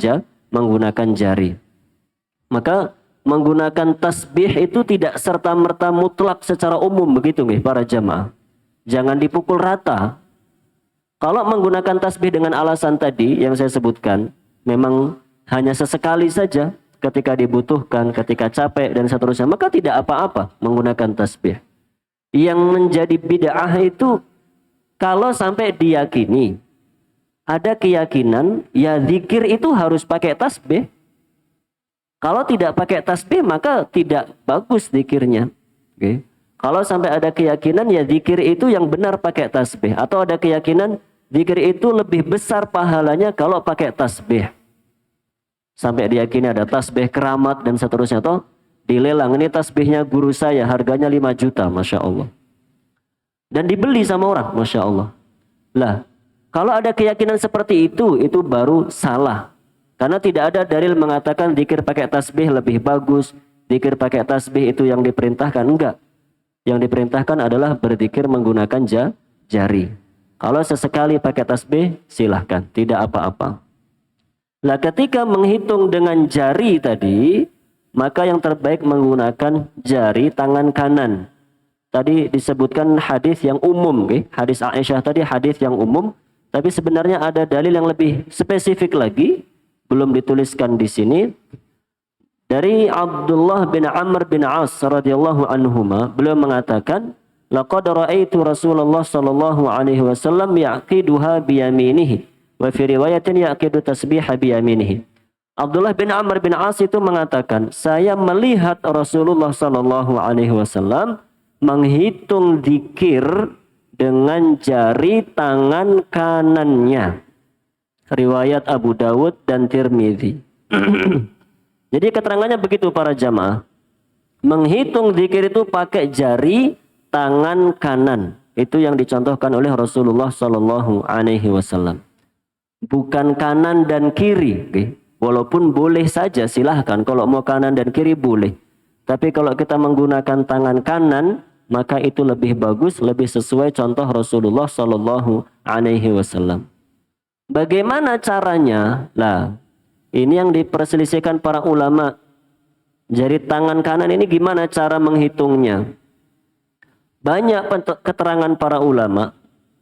jari. Maka menggunakan tasbih itu tidak serta-merta mutlak secara umum begitu nih para jamaah. Jangan dipukul rata. Kalau menggunakan tasbih dengan alasan tadi yang saya sebutkan, memang hanya sesekali saja ketika dibutuhkan, ketika capek dan seterusnya, maka tidak apa-apa menggunakan tasbih. Yang menjadi bid'ah itu kalau sampai diyakini, ada keyakinan ya zikir itu harus pakai tasbih. Kalau tidak pakai tasbih maka tidak bagus zikirnya. Okay. Kalau sampai ada keyakinan ya zikir itu yang benar pakai tasbih, atau ada keyakinan zikir itu lebih besar pahalanya kalau pakai tasbih. Sampai diyakini ada tasbih keramat dan seterusnya, toh dilelang, ini tasbihnya guru saya, harganya 5 juta, Masya Allah. Dan dibeli sama orang, Masya Allah. Lah, kalau ada keyakinan seperti itu baru salah. Karena tidak ada dalil mengatakan zikir pakai tasbih lebih bagus, zikir pakai tasbih itu yang diperintahkan, enggak. Yang diperintahkan adalah berzikir menggunakan jari. Kalau sesekali pakai tasbih, silahkan, tidak apa-apa. Nah, ketika menghitung dengan jari tadi, maka yang terbaik menggunakan jari tangan kanan. Tadi disebutkan hadis yang umum, hadis Aisyah tadi hadis yang umum, tapi sebenarnya ada dalil yang lebih spesifik lagi, belum dituliskan di sini. Dari Abdullah bin Amr bin As radhiyallahu anhuma, beliau mengatakan, laqad ra'aitu Rasulullah sallallahu alaihi wasallam yaqiduha biyaminihi. Wa fi riwayatin yaqidu tasbiha biyaminihi. Abdullah bin Amr bin As itu mengatakan, saya melihat Rasulullah sallallahu alaihi wasallam menghitung zikir dengan jari tangan kanannya. Riwayat Abu Dawud dan Tirmidzi. Jadi keterangannya begitu para jamaah. Menghitung zikir itu pakai jari tangan kanan. Itu yang dicontohkan oleh Rasulullah sallallahu alaihi wasallam. Bukan kanan dan kiri, okay? Walaupun boleh saja, silahkan. Kalau mau kanan dan kiri boleh. Tapi kalau kita menggunakan tangan kanan, maka itu lebih bagus, lebih sesuai contoh Rasulullah sallallahu alaihi wasallam. Bagaimana caranya? Lah, ini yang diperselisihkan para ulama. Jari tangan kanan ini gimana cara menghitungnya? Banyak keterangan para ulama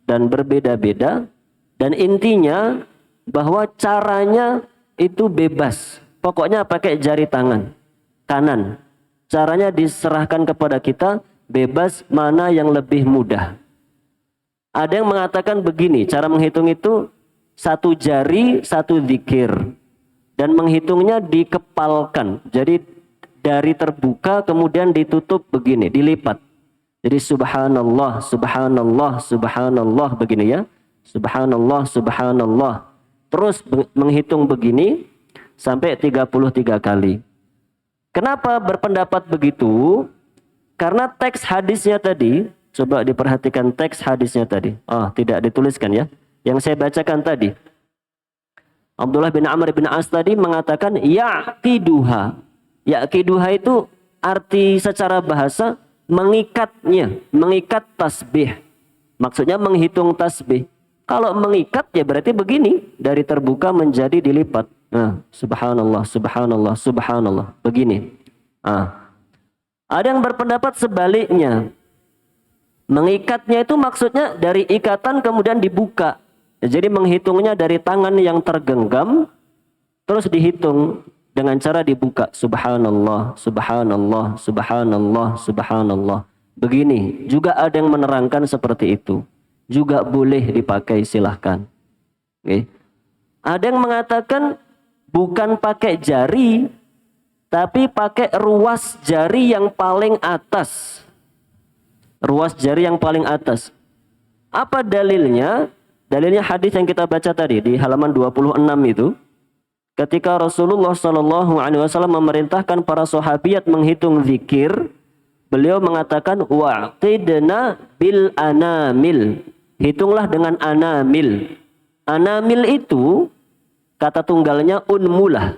dan berbeda-beda. Dan intinya bahwa caranya itu bebas. Pokoknya pakai jari tangan kanan. Caranya diserahkan kepada kita, bebas mana yang lebih mudah. Ada yang mengatakan begini, cara menghitung itu satu jari, satu zikir. Dan menghitungnya dikepalkan. Jadi dari terbuka kemudian ditutup begini, dilipat. Jadi subhanallah, subhanallah, subhanallah begini ya. subhanallah, subhanallah. Terus menghitung begini sampai 33 kali. Kenapa berpendapat begitu? Karena teks hadisnya tadi, coba diperhatikan teks hadisnya tadi. Oh, tidak dituliskan ya. Yang saya bacakan tadi. Abdullah bin Amr bin As tadi mengatakan yaqiduha. Yaqiduha itu arti secara bahasa mengikatnya, mengikat tasbih. Maksudnya menghitung tasbih. Kalau mengikat ya berarti begini, dari terbuka menjadi dilipat. Nah, subhanallah, subhanallah, subhanallah. Begini. Ada yang berpendapat sebaliknya. Mengikatnya itu maksudnya dari ikatan kemudian dibuka. Jadi menghitungnya dari tangan yang tergenggam terus dihitung dengan cara dibuka. Subhanallah, subhanallah, subhanallah, subhanallah. Begini, juga ada yang menerangkan seperti itu. Juga boleh dipakai, silahkan. Oke. Ada yang mengatakan bukan pakai jari, tapi pakai ruas jari yang paling atas. Ruas jari yang paling atas. Apa dalilnya? Dalilnya hadis yang kita baca tadi di halaman 26 itu. Ketika Rasulullah SAW memerintahkan para sahabiat menghitung zikir, beliau mengatakan wa'qidna bil anamil. Hitunglah dengan anamil. Anamil itu kata tunggalnya unmulah.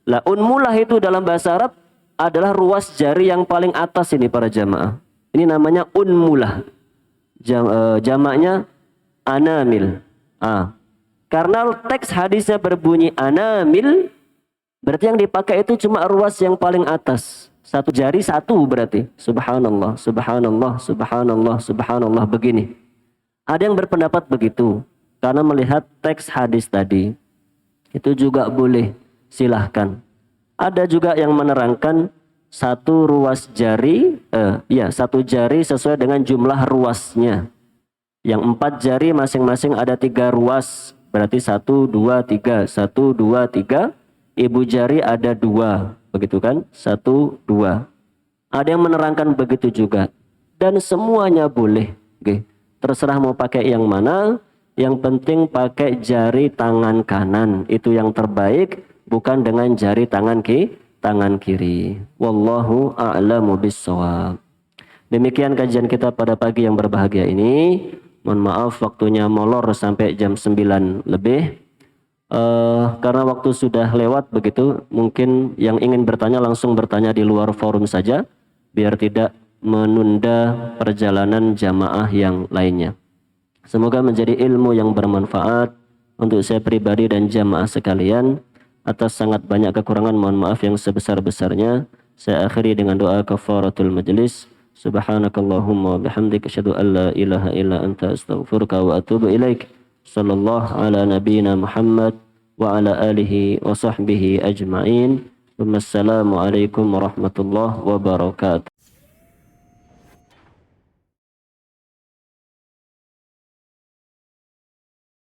Lah unmulah itu dalam bahasa Arab adalah ruas jari yang paling atas ini para jamaah. Ini namanya unmulah. Jamaknya anamil. Karena teks hadisnya berbunyi anamil, berarti yang dipakai itu cuma ruas yang paling atas. Satu jari satu berarti. Subhanallah, subhanallah, subhanallah, subhanallah. Begini. Ada yang berpendapat begitu. Karena melihat teks hadis tadi. Itu juga boleh. Silahkan. Ada juga yang menerangkan satu ruas jari, satu jari sesuai dengan jumlah ruasnya. Yang 4 jari masing-masing ada 3 ruas. Berarti 1, 2, 3. 1, 2, 3. Ibu jari ada 2. Begitu kan? 1, 2. Ada yang menerangkan begitu juga. Dan semuanya boleh. Oke. Terserah mau pakai yang mana. Yang penting pakai jari tangan kanan. Itu yang terbaik. Bukan dengan jari tangan kiri. Wallahu a'lamu bissawab. Demikian kajian kita pada pagi yang berbahagia ini. Mohon maaf waktunya molor sampai jam 9 lebih. Karena waktu sudah lewat begitu, mungkin yang ingin bertanya langsung bertanya di luar forum saja, biar tidak menunda perjalanan jamaah yang lainnya. Semoga menjadi ilmu yang bermanfaat untuk saya pribadi dan jamaah sekalian. Atas sangat banyak kekurangan mohon maaf yang sebesar-besarnya. Saya akhiri dengan doa kafaratul majlis. Subhanakallahumma bihamdika asyhadu an la ilaha illa anta astaghfiruka wa atubu ilaik. Sallallahu ala nabiyyina Muhammad wa ala alihi wa sahbihi ajma'in. Wassalamu alaikum warahmatullahi wabarakatuh.